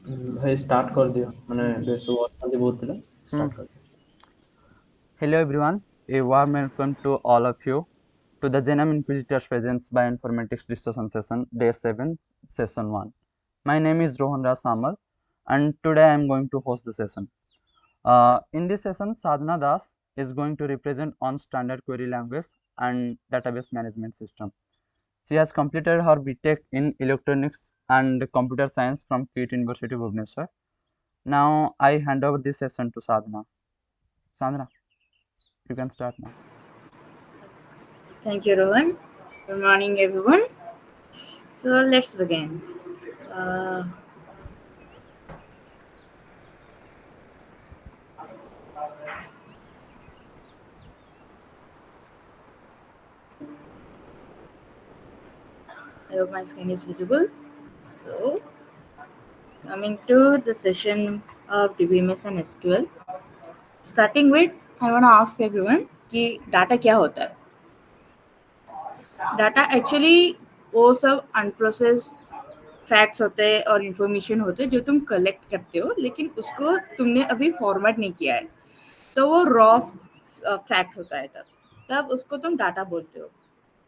भाई स्टार्ट कर दियो माने देशो अछंती बहुत पिला स्टार्ट कर दियो। Hello everyone, a warm welcome to all of you to the Genome Inquisitors Presents Bioinformatics Discussion Session, Day 7, Session 1. My name is Rohan Raj Samal and today I am going to host the session. In this session, Sadhana Das is going to represent on standard query language and database management system. She has completed her BTech in Electronics and Computer Science from KIT University, Bhubaneswar. Now I hand over this session to Sadhana. Sadhana, you can start now. Thank you, Rohan. Good morning, everyone. So let's begin. Uh, I hope my screen is visible. So, coming to the session of DBMS and SQL. Starting with, I want to ask everyone कि data क्या होता है. Data actually वो सब unprocessed facts होते हैं और information होते हैं जो तुम कलेक्ट करते हो, लेकिन उसको तुमने अभी फॉर्मेट नहीं किया है, तो वो रॉ फैक्ट होता है. तब उसको तुम डाटा बोलते हो.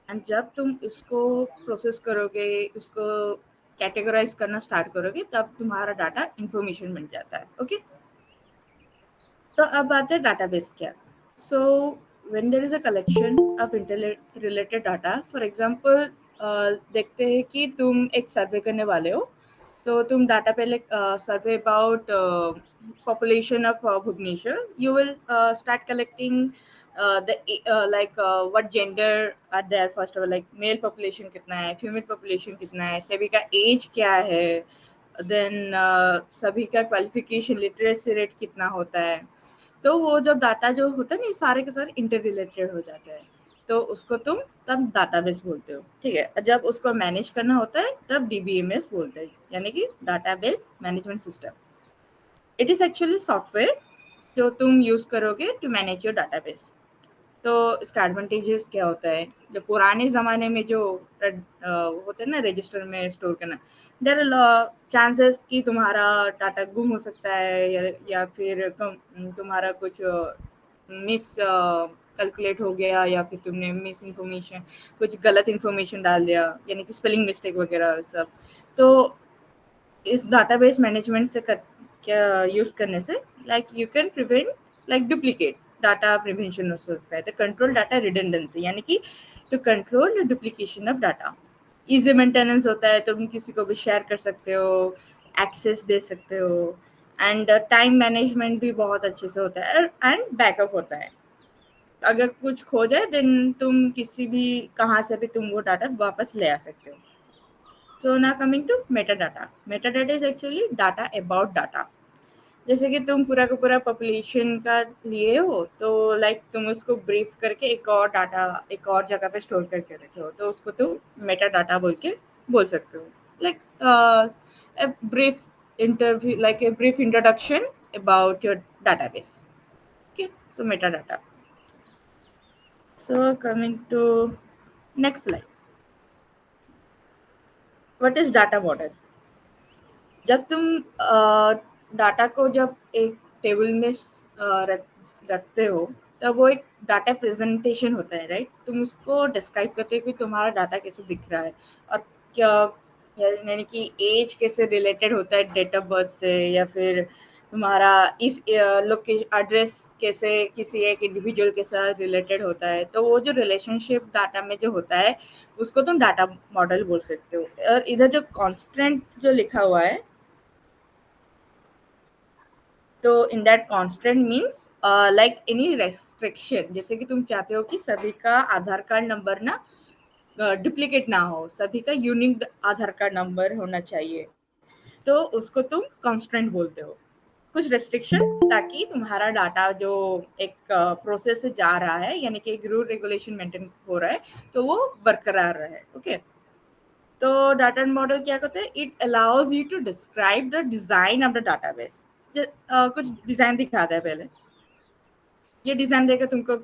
एंड जब तुम इसको प्रोसेस करोगे, उसको कैटेगराइज करना स्टार्ट करोगे, तब तुम्हारा डाटा इंफॉर्मेशन बन जाता है. ओके, तो अब बात है डाटाबेस क्या. So when there is a collection of interrelated data, for example देखते हैं कि तुम एक सर्वे करने वाले हो, तो तुम डाटा पहले सर्वे about population of Bhubaneswar. You will start collecting the like what gender are there, first of all, like male population कितना है, female population कितना है, सभी का age क्या है, देन सभी का क्वालिफिकेशन लिटरेसी रेट कितना होता है. तो वो जब डाटा जो होता है ना, ये सारे के सारे इंटर रिलेटेड हो जाते हैं, तो उसको तुम तब डाटाबेस बोलते हो. ठीक है, जब उसको मैनेज करना होता है तब डीबीएमएस बोलते हैं, यानी कि database management system. It is actually software जो तुम यूज करोगे टू मैनेज योर डाटाबेस. तो इसका एडवांटेजेस क्या होता है, जो पुराने ज़माने में जो होते हैं ना रजिस्टर में स्टोर करना, देर चांसेस कि तुम्हारा डाटा गुम हो सकता है, या फिर तुम्हारा कुछ मिस कैलकुलेट हो गया, या फिर तुमने मिस इन्फॉर्मेशन, कुछ गलत इन्फॉर्मेशन डाल दिया, यानी कि स्पेलिंग मिस्टेक वगैरह सब. तो इस डाटाबेस मैनेजमेंट से क्या यूज करने से like you can prevent like duplicate data prevention हो सकता है. द कंट्रोल डाटा रिडंडेंसी, यानी कि to control the duplication of data. Easy maintenance होता है, तुम किसी को भी शेयर कर सकते हो, एक्सेस दे सकते हो. एंड टाइम मैनेजमेंट भी बहुत अच्छे से होता है, एंड बैकअप होता है. अगर कुछ खो जाए देन तुम किसी भी कहाँ से भी तुम वो डाटा वापस ले आ सकते हो. So now coming to metadata. Metadata is actually data about data. जैसे कि तुम पूरा का पूरा पॉपुलेशन का लिए हो, तो लाइक तुम उसको ब्रीफ करके एक और डाटा एक और जगह पे स्टोर करके रखे हो, तो उसको तुम मेटा डाटा बोल के बोल सकते हो. Like brief interview, like a brief introduction about your database. Okay, so metadata. So coming to next slide. What is data model? जब तुम डाटा को जब एक टेबल में रखते हो, तब वो एक डाटा प्रेजेंटेशन होता है, राइट. तुम उसको डिस्क्राइब करते हो कि तुम्हारा डाटा कैसे दिख रहा है, और क्या यानी कि एज कैसे रिलेटेड होता है डेट ऑफ बर्थ से, या फिर तुम्हारा इस लोकेशन एड्रेस कैसे किसी एक इंडिविजुअल के साथ रिलेटेड होता है. तो वो जो रिलेशनशिप डाटा में जो होता है, उसको तुम डाटा मॉडल बोल सकते हो. और इधर जो कॉन्स्टेंट जो लिखा हुआ है, तो in that constant means like any restriction. जैसे कि तुम चाहते हो कि सभी का आधार कार्ड नंबर ना डुप्लीकेट ना हो, सभी का यूनिक आधार कार्ड नंबर होना चाहिए, तो उसको तुम कॉन्स्टेंट बोलते हो. कुछ रेस्ट्रिक्शन, ताकि तुम्हारा डाटा जो एक प्रोसेस से जा रहा है, यानी कि एक रूल रेगुलेशन मेंटेन हो रहा है, तो वो बरकरार रहे. ओके, तो डाटा मॉडल क्या करते हैं, it allows you to describe the design of the database. कुछ डिजाइन दिखाता है पहले, ये डिजाइन देकर तुमको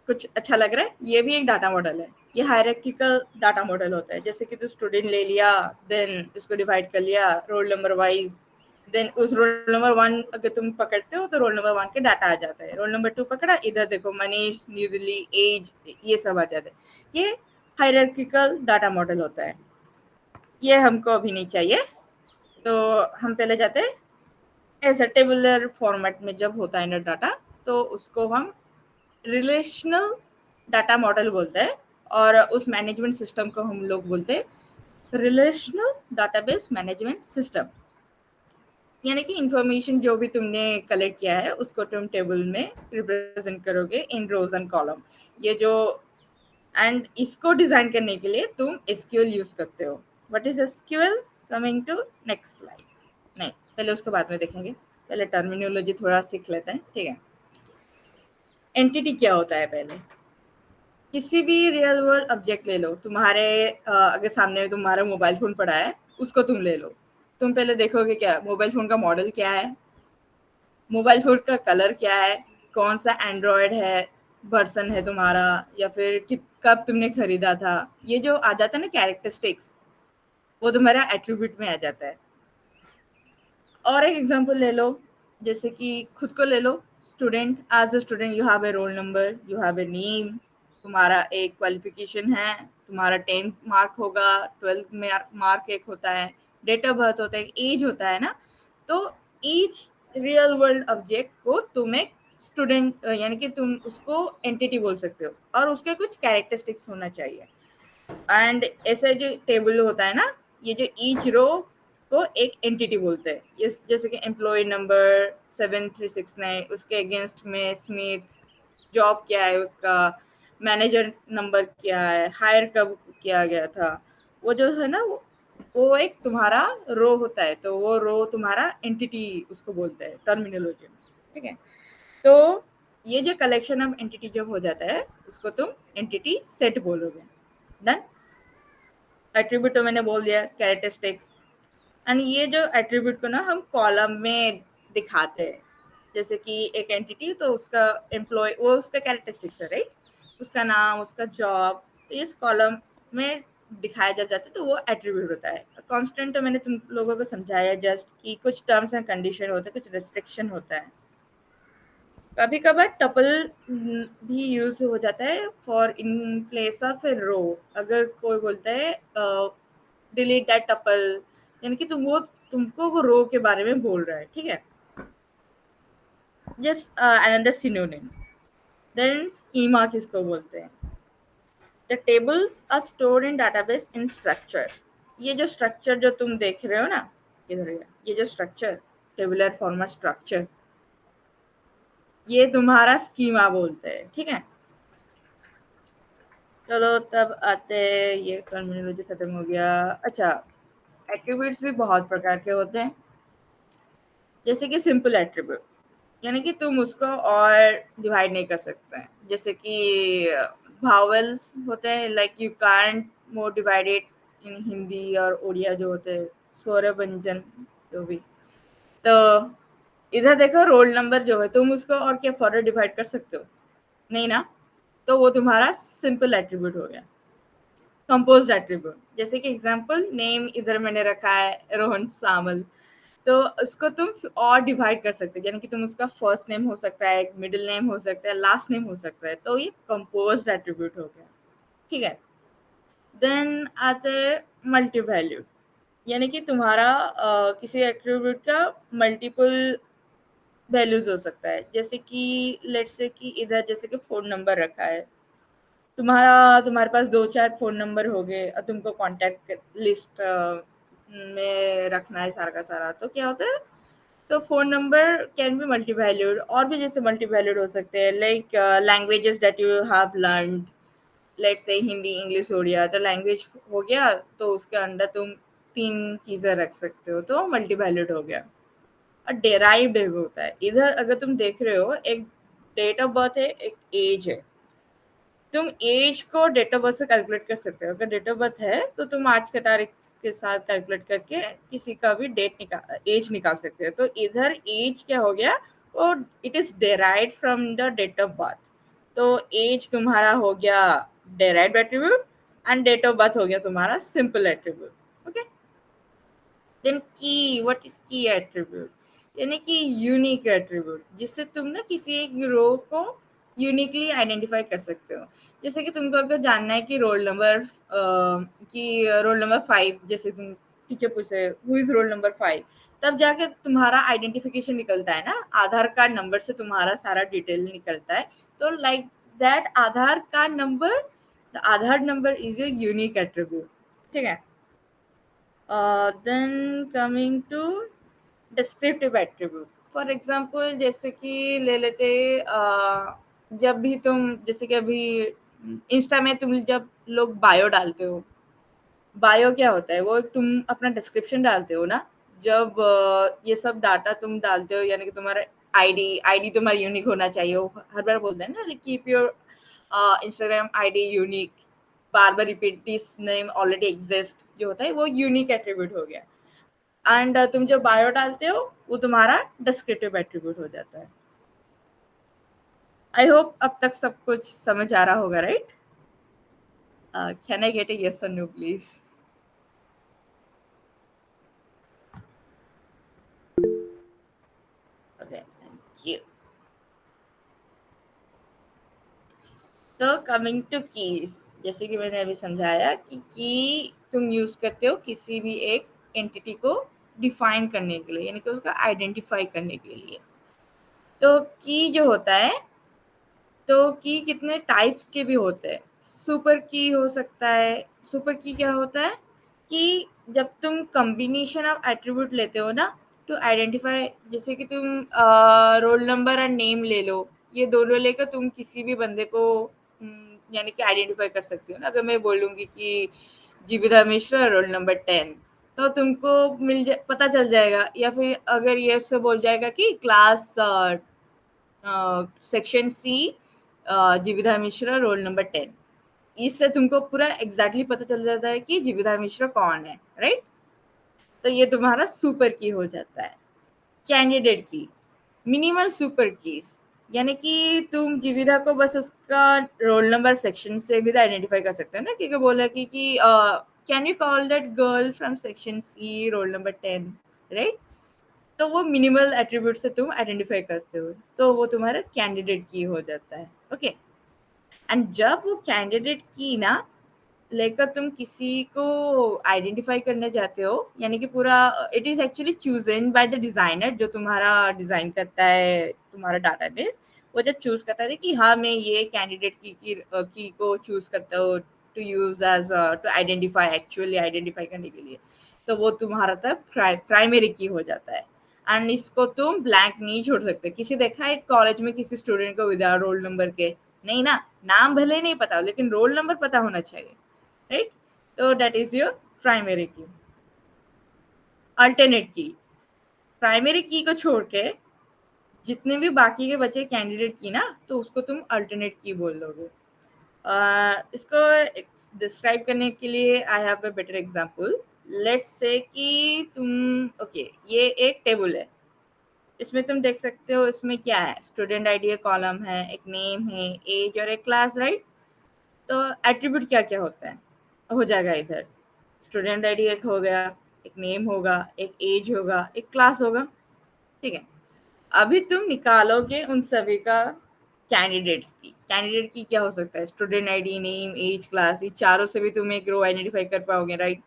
कुछ अच्छा लग रहा है, ये भी एक डाटा मॉडल है. ये हायरार्किकल डाटा मॉडल होता है. जैसे कि तू स्टूडेंट ले लिया, देन उसको डिवाइड कर लिया रोल नंबर वाइज, देन उस रोल नंबर 1 अगर तुम पकड़ते हो तो रोल नंबर 1 के डाटा आ जाता है, रोल नंबर 2 पकड़ा, इधर देखो मनीष, न्यू दिल्ली, एज, ये सब आ जाता है। ये हायरार्किकल डाटा मॉडल होता है, ये हमको अभी नहीं चाहिए। तो हम पहले जाते हैं ऐसा टेबुलर फॉर्मेट में जब होता है ना डाटा, तो उसको हम रिलेशनल डाटा मॉडल बोलते हैं, और उस मैनेजमेंट सिस्टम को हम लोग बोलते हैं रिलेशनल डाटाबेस मैनेजमेंट सिस्टम। यानी कि इंफॉर्मेशन जो भी तुमने कलेक्ट किया है उसको तुम टेबल में रिप्रेजेंट करोगे इन रोज एंड कॉलम। ये जो एंड इसको डिजाइन करने के लिए तुम एसक्यूएल यूज करते हो। What is SQL? Coming to next slide. नहीं, पहले उसको बाद में देखेंगे, पहले टर्मिनोलॉजी थोड़ा सीख लेते हैं, ठीक है। एंटिटी क्या होता है? पहले किसी भी रियल वर्ल्ड ऑब्जेक्ट ले लो, तुम्हारे अगर सामने तुम्हारा मोबाइल फोन पड़ा है, उसको तुम ले लो। तुम पहले देखोगे क्या मोबाइल फोन का मॉडल क्या है, मोबाइल फोन का कलर क्या है, कौन सा एंड्रॉयड है वर्सन है तुम्हारा, या फिर कब तुमने खरीदा था। ये जो आ जाता है ना कैरेक्टरिस्टिक्स, वो तुम्हारा एट्रीब्यूट में आ जाता है। और एक एग्जांपल ले लो, जैसे कि खुद को ले लो, student, as a student you have a roll number, you have a name, तुम्हारा एक क्वालिफिकेशन है, तुम्हारा 10th मार्क होगा, 12th में मार्क एक होता है, डेट ऑफ बर्थ होता है, एज होता है ना। तो ईच रियल वर्ल्ड ऑब्जेक्ट को तुम एक स्टूडेंट यानी कि तुम उसको एंटिटी बोल सकते हो, और उसके कुछ कैरेक्टरिस्टिक्स होना चाहिए। एंड ऐसा जो टेबल होता है ना, ये जो ईच रो को एक एंटिटी बोलते हैं। ये जैसे कि एम्प्लॉय नंबर 7369, उसके अगेंस्ट में स्मिथ, जॉब क्या है उसका, मैनेजर नंबर क्या है, हायर कब किया गया था, वो जो है ना वो एक तुम्हारा रो होता है, तो वो रो तुम्हारा एंटिटी उसको बोलते हैं टर्मिनोलॉजी में, ठीक है। तो ये जो कलेक्शन ऑफ एंटिटी जब हो जाता है उसको तुम एंटिटी सेट बोलोगे। डन। एट्रीब्यूट तो मैंने बोल दिया, कैरेक्टरिस्टिक्स। एंड ये जो एट्रीब्यूट को ना हम कॉलम में दिखाते हैं, जैसे कि एक एंटिटी, तो उसका एम्प्लॉय वो उसका कैरेक्टरिस्टिक्स है, राइट, उसका नाम, उसका जॉब, तो इस कॉलम में दिखाया जब जाता है तो वो एट्रीब्यूट होता है। कांस्टेंट तो मैंने तुम लोगों को समझाया जस्ट कि कुछ टर्म्स एंड कंडीशन होते हैं, कुछ रेस्ट्रिक्शन होता है। कभी कभार टपल भी यूज हो जाता है फॉर इन प्लेस ऑफ ए रो। अगर कोई बोलता है डिलीट दैट टपल, यानी कि तुमको वो रो के बारे में बोल रहा है, ठीक है। Just another synonym. Then schema किसको बोलते हैं? The tables are stored in database in structure. ये जो स्ट्रक्चर जो तुम देख रहे हो ना, इधर ये जो स्ट्रक्चर, टेबुलर फॉर्मेट स्ट्रक्चर, ये तुम्हारा स्कीमा बोलते हैं, ठीक है। चलो तब आते, ये टर्मिनोलॉजी खत्म हो गया। अच्छा, एट्रीब्यूट्स भी बहुत प्रकार के होते हैं, जैसे कि सिंपल एट्रीब्यूट, यानी कि तुम उसको और डिवाइड नहीं कर सकते हैं। जैसे कि भावल्स होते हैं, like you can't more divided in Hindi और उड़िया जो होते हैं, स्वर व्यंजन जो भी। तो इधर देखो रोल नंबर जो है, तुम उसको और क्या फर्दर डिवाइड कर सकते हो? नहीं ना, तो वो तुम्हारा सिंपल एट्रीब्यूट हो गया। कंपोज्ड एट्रीब्यूट, जैसे कि एग्जांपल नेम, इधर मैंने रखा है रोहन सामल, तो उसको तुम और डिवाइड कर सकते हो, यानी कि तुम उसका फर्स्ट नेम हो सकता है, मिडिल नेम हो सकता है, लास्ट नेम हो सकता है, तो ये कंपोज्ड एट्रीब्यूट हो गया, ठीक है। देन आते मल्टी वैल्यूड, यानी कि तुम्हारा किसी एट्रीब्यूट का मल्टीपल वैल्यूज हो सकता है। जैसे कि लेट्स से कि इधर जैसे कि फोन नंबर रखा है, तुम्हारे पास 2-4 फ़ोन नंबर हो गए और तुमको कॉन्टैक्ट लिस्ट में रखना है सारा का सारा, तो क्या होता है, तो phone number can be multi valued. और भी जैसे मल्टी वैल्यूड हो सकते हैं, like languages that you have learned, let's say Hindi, English, Odia, तो लैंग्वेज हो गया, तो उसके अंदर तुम 3 चीज़ें रख सकते हो, तो मल्टी वैल्यूड हो गया। और डेराइव्ड होता है, इधर अगर तुम देख रहे हो, एक डेट ऑफ बर्थ है, एक एज है। तुम एज को डेट ऑफ बर्थ से कैलकुलेट कर सकते हो। अगर डेट ऑफ बर्थ है तो तुम आज के तारीख के साथ कैलकुलेट करके किसी का भी एज निकाल सकते हो। तो इधर एज क्या हो गया, वो it is derived from the date of birth. तो एज तुम्हारा हो गया derived attribute, and date of birth हो गया तुम्हारा simple attribute, okay. Then key, what is key attribute? यानी कि यूनिक एट्रीब्यूट, जिससे तुम ना किसी एक रो को यूनिकली आइडेंटिफाई कर सकते हो। जैसे कि तुमको अगर जानना है कि रोल नंबर 5, जैसे तुम टीचर पूछे हु इज रोल नंबर 5, तब जाके तुम्हारा आइडेंटिफिकेशन निकलता है ना, आधार कार्ड नंबर से तुम्हारा सारा डिटेल निकलता है। तो like that Aadhaar card number, the Aadhaar number is your unique attribute. ठीक है। Then coming to descriptive attribute, for example जैसे कि ले लेते जब भी तुम, जैसे कि अभी इंस्टा में तुम जब लोग बायो डालते हो, बायो क्या होता है, वो तुम अपना डिस्क्रिप्शन डालते हो ना। जब ये सब डाटा तुम डालते हो, यानी कि तुम्हारा आईडी तुम्हारा यूनिक होना चाहिए। वो हर बार बोलते हैं ना, keep your Instagram ID unique, bar bar repeat this name already exist, जो होता है वो यूनिक एट्रीब्यूट हो गया। एंड तुम जो बायो डालते हो वो तुम्हारा डिस्क्रिप्टिव एट्रीब्यूट हो जाता है। आई होप अब तक सब कुछ समझ आ रहा होगा, right? Can I get a yes और no please? Okay, thank you. तो कमिंग टू कीज, जैसे कि मैंने अभी समझाया कि की तुम यूज करते हो किसी भी एक एंटिटी को डिफाइन करने के लिए, यानी कि उसका आइडेंटिफाई करने के लिए। तो की जो होता है, तो की कितने टाइप्स के भी होते हैं। सुपर की हो सकता है। सुपर की क्या होता है कि जब तुम कॉम्बिनेशन ऑफ एट्रीब्यूट लेते हो ना टू आइडेंटिफाई, जैसे कि तुम रोल नंबर और नेम ले लो, ये दोनों लेकर तुम किसी भी बंदे को यानी कि आइडेंटिफाई कर सकते हो ना। अगर मैं बोलूंगी कि जीविता मिश्रा रोल नंबर 10, तो तुमको पता चल जाएगा। या फिर अगर ये से बोल जाएगा कि क्लास सेक्शन सी जीविता मिश्रा रोल नंबर 10, इससे तुमको पूरा एग्जैक्टली पता चल जाता है कि जीविता मिश्रा कौन है, राइट? तो ये तुम्हारा सुपर की हो जाता है। कैंडिडेट की, मिनिमल सुपर कीज, यानी कि तुम जीविता को बस उसका रोल नंबर सेक्शन से भी आइडेंटिफाई कर सकते हो ना, क्योंकि बोला कि can you call that girl from section C roll number 10, right? तो वो मिनिमल एट्रीब्यूट से तुम आइडेंटिफाई करते हो, तो वो तुम्हारा कैंडिडेट की हो जाता है। ओके। एंड जब वो कैंडिडेट की ना लेकर तुम किसी को आइडेंटिफाई करने जाते हो, यानी कि पूरा it is actually chosen by the designer, जो तुम्हारा डिजाइन करता है तुम्हारा डाटाबेस। वो जब चूज करता है कि हाँ मैं ये कैंडिडेट की को चूज करता हूँ to use as to identify, actually identify करने के लिए, तो वो तुम्हारा तब प्राइमरी की हो जाता है। एंड इसको तुम ब्लैंक नहीं छोड़ सकते। किसी देखा है कॉलेज में किसी स्टूडेंट को विदाउट रोल नंबर के? नहीं ना, नाम भले ही नहीं पता हो लेकिन रोल नंबर पता होना चाहिए, राइट? तो दैट इज योर प्राइमरी की। अल्टरनेट की, प्राइमरी की को छोड़ के जितने भी बाकी के बचे कैंडिडेट की ना, तो उसको तुम अल्टरनेट की बोल दोगे। इसको डिस्क्राइब करने के लिए I have a better example. Let's say कि तुम ओके, ये एक टेबल है, इसमें तुम देख सकते हो इसमें क्या है, स्टूडेंट आईडी कॉलम है, एक नेम है, एज और एक क्लास, राइट? तो एट्रीब्यूट क्या क्या होता है हो जाएगा इधर, स्टूडेंट आईडी एक हो गया, एक नेम होगा, एक एज होगा, एक क्लास होगा। ठीक है। अभी तुम निकालोगे उन सभी का कैंडिडेट्स की। कैंडिडेट की क्या हो सकता है, student ID, name, age, class, ये चारों से भी तुम एक रो आइडेंटिफाई कर पाओगे, राइट?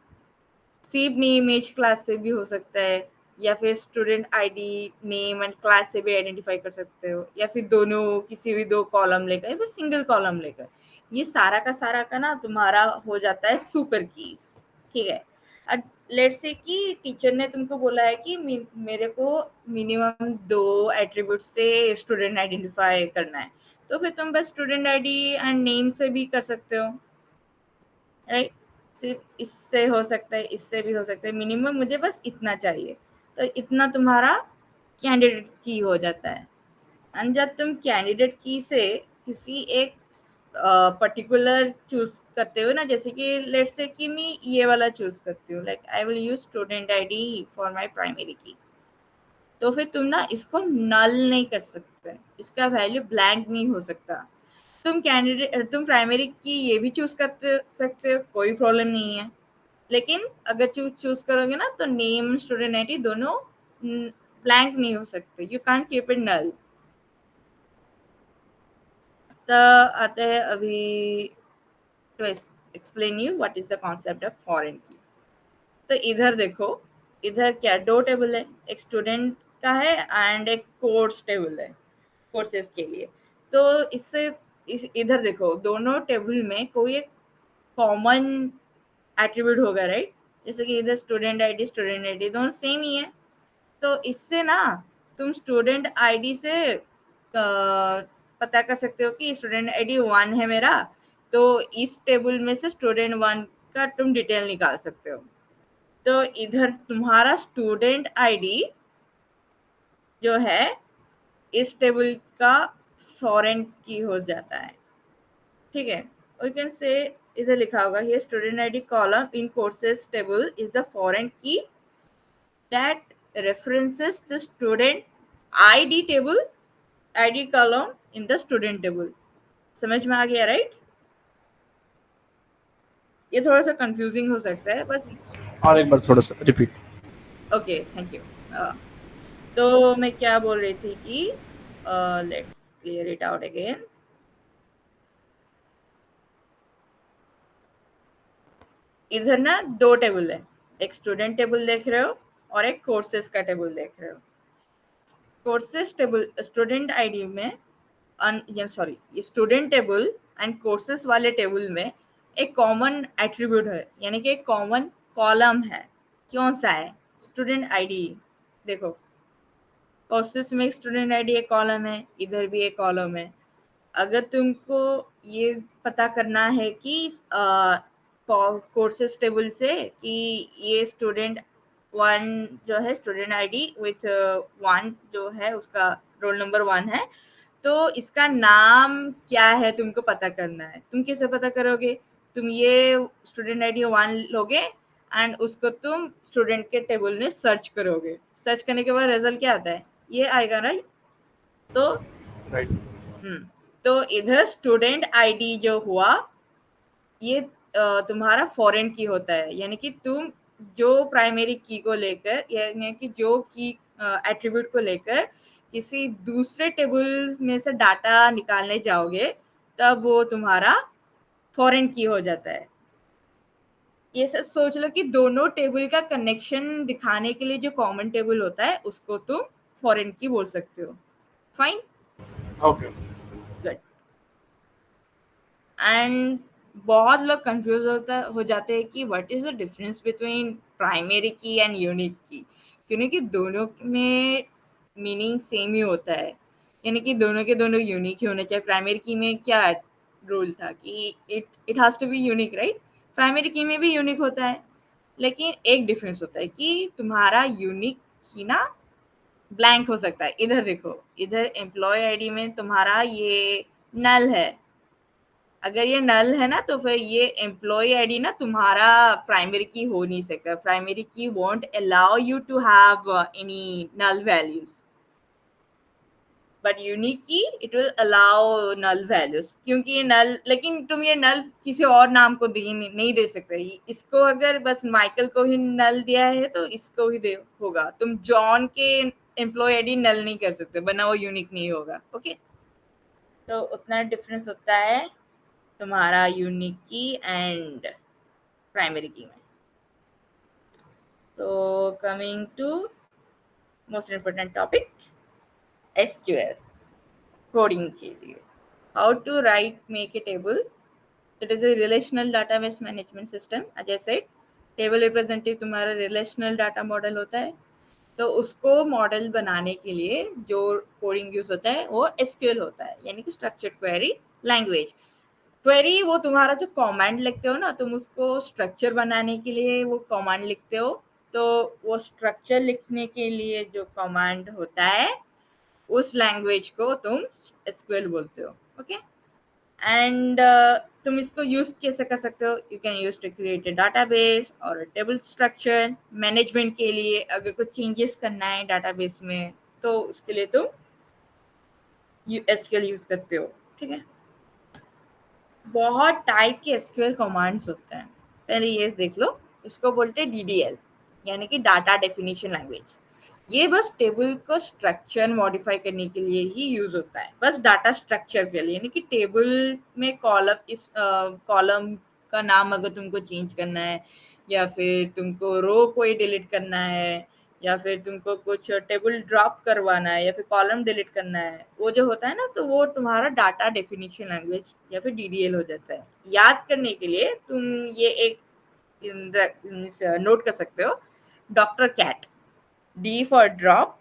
सिर्फ नेम एज क्लास से भी हो सकता है, या फिर student ID name and class से भी आइडेंटिफाई कर सकते हो, या फिर दोनों किसी भी दो कॉलम लेकर या फिर सिंगल कॉलम लेकर। ये सारा का ना तुम्हारा हो जाता है सुपर कीज। ठीक है। अब लेट्स से कि टीचर ने तुमको बोला है कि मेरे को मिनिमम 2 एट्रीब्यूट से स्टूडेंट आइडेंटिफाई करना है, तो फिर तुम बस स्टूडेंट आईडी एंड नेम से भी कर सकते हो, राइट? सिर्फ इससे हो सकता है, इससे भी हो सकता है, मिनिमम मुझे बस इतना चाहिए, तो इतना तुम्हारा कैंडिडेट की हो जाता है। एंड जब तुम कैंडिडेट की से किसी एक पर्टिकुलर चूज करते हो ना, जैसे कि लेट्स से कि मैं ये वाला चूज करती हूँ, like I will use student ID for my primary की, तो फिर तुम ना इसको नल नहीं कर सकते, इसका वैल्यू ब्लैंक नहीं हो सकता। तुम प्राइमरी की ये भी चूज करते सकते हो, कोई प्रॉब्लम नहीं है, लेकिन अगर चूज करोगे ना तो नेम स्टूडेंट आईडी दोनों ब्लैंक नहीं हो सकते, you can keep it null. तो आते हैं अभी to explain you what is the concept of foreign key. तो इधर देखो, इधर क्या दो टेबल है, एक स्टूडेंट का है एंड एक कोर्स टेबल है कोर्सेज के लिए। तो इससे इधर देखो दोनों टेबल में कोई एक कॉमन एट्रीब्यूट होगा, राइट? जैसे कि इधर स्टूडेंट आईडी दोनों सेम ही है। तो इससे ना तुम स्टूडेंट आईडी से पता कर सकते हो कि स्टूडेंट आईडी 1 है मेरा, तो इस टेबल में से स्टूडेंट 1 का तुम डिटेल निकाल सकते हो। तो इधर तुम्हारा स्टूडेंट आईडी जो है इस टेबल का फॉरेन की हो जाता है, ठीक है? यू कैन से इधर लिखा होगा ये student ID column in courses table is the foreign की that references the student ID table, ID column in the student table। समझ में आ गया, राइट? ये थोड़ा सा कंफ्यूजिंग हो सकता है बस। और एक बार थोड़ा सा रिपीट। Okay, thank you. तो मैं क्या बोल रही थी कि let's clear it out again. इधर ना दो टेबल है, एक स्टूडेंट टेबल देख रहे हो और एक कोर्सेज का टेबल देख रहे हो। कोर्सेज टेबल स्टूडेंट आईडी में सॉरी ये स्टूडेंट टेबल एंड कोर्सेज वाले टेबल में एक कॉमन एट्रीब्यूट है, यानी कि एक कॉमन कॉलम है। कौन सा है? Student ID. देखो कोर्सेज में स्टूडेंट आईडी एक कॉलम है, इधर भी एक कॉलम है। अगर तुमको ये पता करना है कि कोर्सेज टेबल से कि ये स्टूडेंट 1 जो है स्टूडेंट आईडी विथ 1 जो है उसका रोल नंबर 1 है, तो इसका नाम क्या है तुमको पता करना है। तुम कैसे पता करोगे? तुम ये स्टूडेंट आईडी 1 लोगे एंड उसको तुम स्टूडेंट के टेबल में सर्च करोगे। सर्च करने के बाद रिजल्ट क्या आता है? ये आएगा, राइट? तो राइट। तो इधर स्टूडेंट आईडी जो हुआ ये तुम्हारा फॉरेन की होता है, यानी कि तुम जो प्राइमरी की को लेकर यानी कि जो की एट्रीब्यूट को लेकर किसी दूसरे टेबल में से डाटा निकालने जाओगे तब वो तुम्हारा फॉरेन की हो जाता है। ये सब सोच लो कि दोनों टेबल का कनेक्शन दिखाने के लिए जो कॉमन टेबल होता है उसको तुम फॉरेन की बोल सकते हो। Fine, okay, good. एंड बहुत लोग कंफ्यूज हो जाते हैं कि what is the difference between primary की एंड यूनिक की, क्योंकि दोनों में मीनिंग सेम ही होता है, यानी कि दोनों के दोनों यूनिक ही होने चाहिए। प्राइमरी की में क्या रूल था कि it has to be unique, right? Primary key में भी यूनिक होता है, लेकिन एक डिफरेंस होता है कि तुम्हारा यूनिक की ना ब्लैंक हो सकता है। इधर देखो, इधर एम्प्लॉय आईडी में तुम्हारा ये नल है। अगर ये नल है ना तो फिर ये एम्प्लॉय आईडी ना तुम्हारा प्राइमरी की हो नहीं सकता। Primary key won't allow you to have any null values, but unique key it will allow null values, क्योंकि ये नल, लेकिन तुम ये नल किसी और नाम को नहीं दे सकते। इसको अगर बस माइकल को ही नल दिया है तो इसको ही दे होगा। तुम जॉन के एम्प्लॉय आईडी नल नहीं कर सकते, वरना वो यूनिक नहीं होगा। ओके, तो उतना डिफरेंस होता है तुम्हारा यूनिक की एंड प्राइमरी की में। तो coming to most important topic, SQL coding के लिए। How to write make a table. It is a relational database management system. जैसे टेबल रिप्रेजेंटेटिव तुम्हारा रिलेशनल डाटा मॉडल होता है, तो उसको मॉडल बनाने के लिए जो कोडिंग यूज होता है वो एसक्यूएल होता है, यानी कि स्ट्रक्चर्ड क्वेरी लैंग्वेज। क्वेरी वो तुम्हारा जो कमांड लिखते हो ना, तुम उसको स्ट्रक्चर बनाने के लिए वो कमांड लिखते हो, तो वो स्ट्रक्चर लिखने के लिए जो कमांड होता है उस लैंग्वेज को तुम एसक्यूएल बोलते हो। ओके, एंड तुम इसको यूज कैसे कर सकते हो? You can use to create a database और टेबल स्ट्रक्चर मैनेजमेंट के लिए। अगर कुछ चेंजेस करना है डाटाबेस में तो उसके लिए तुम एसक्यूएल यूज करते हो, ठीक है? बहुत टाइप के एसक्यूएल कमांड्स होते हैं, पहले ये देख लो। इसको बोलते हैं DDL, यानी कि डाटा डेफिनेशन लैंग्वेज। ये बस टेबल को स्ट्रक्चर मॉडिफाई करने के लिए ही यूज होता है, बस डाटा स्ट्रक्चर के लिए, यानी कि टेबल में कॉलम का नाम अगर तुमको चेंज करना है, या फिर तुमको रो कोई डिलीट करना है, या फिर तुमको कुछ टेबल ड्रॉप करवाना है, या फिर कॉलम डिलीट करना है, वो जो होता है ना, तो वो तुम्हारा डाटा डेफिनेशन लैंग्वेज या फिर DDL हो जाता है। याद करने के लिए तुम ये एक नोट कर सकते हो, doctor cat, D for drop,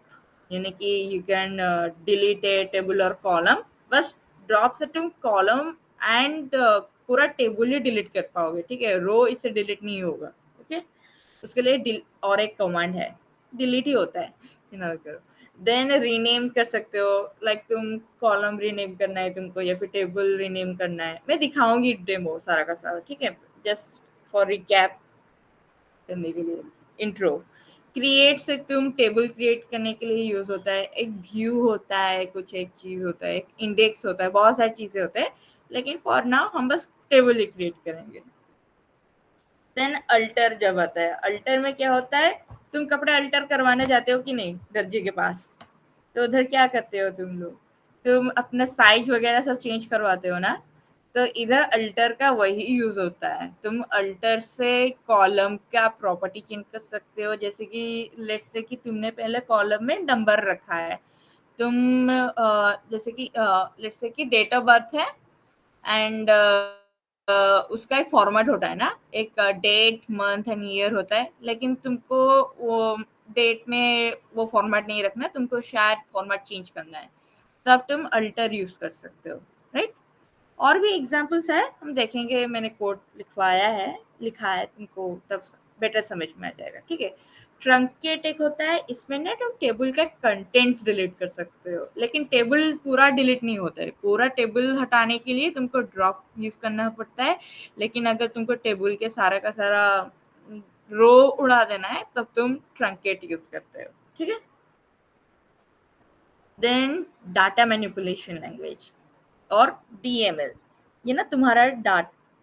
यानी कि you can delete a table और कॉलम, बस ड्रॉप से तुम कॉलम एंड पूरा टेबल ही डिलीट कर पाओगे, ठीक है, रो इससे डिलीट नहीं होगा, ओके। उसके लिए और एक कमांड है, डिलीट ही होता है, चिंता मत करो। देन रीनेम कर सकते हो, लाइक तुम कॉलम रीनेम करना है तुमको, या फिर टेबल रीनेम करना है, मैं दिखाऊंगी डेमो सारा का सारा, ठीक है, जस्ट फॉर रिकैप करने के लिए। इंट्रो, क्रिएट से तुम टेबल क्रिएट करने के लिए यूज होता है, एक व्यू होता है, कुछ एक चीज होता है, एक इंडेक्स होता है, बहुत सारी चीजें होते हैं, लेकिन फॉर नाउ हम बस टेबल ही क्रिएट करेंगे। देन अल्टर जब आता है, अल्टर में क्या होता है, तुम कपड़े अल्टर करवाने जाते हो कि नहीं दर्जी के पास, तो उधर क्या करते हो तुम लोग, तुम अपना साइज वगैरह सब चेंज करवाते हो ना, तो इधर अल्टर का वही यूज होता है। तुम अल्टर से कॉलम का प्रॉपर्टी चेंज कर सकते हो, जैसे कि लेट्स से कि तुमने पहले कॉलम में नंबर रखा है, तुम जैसे कि लेट्स से कि डेट ऑफ बर्थ है, एंड उसका एक फॉर्मेट होता है ना, एक डेट मंथ एंड ईयर होता है, लेकिन तुमको वो डेट में वो फॉर्मेट नहीं रखना, तुमको शायद फॉर्मेट चेंज करना है, तब तुम अल्टर यूज कर सकते हो, राइट। और भी एग्जांपल्स है, हम देखेंगे, मैंने कोड लिखा है तुमको, तब बेटर समझ में आ जाएगा, ठीक है। ट्रंकेट एक होता है, इसमें ना तुम टेबल का कंटेंट्स डिलीट कर सकते हो, लेकिन टेबल पूरा डिलीट नहीं होता है, पूरा टेबल हटाने के लिए तुमको ड्रॉप यूज करना पड़ता है, लेकिन अगर तुमको टेबल के सारा का सारा रो उड़ा देना है, तब तुम ट्रंकेट यूज करते हो, ठीक है। देन डाटा मैनिपुलेशन लैंग्वेज और DML, ये ना तुम्हारा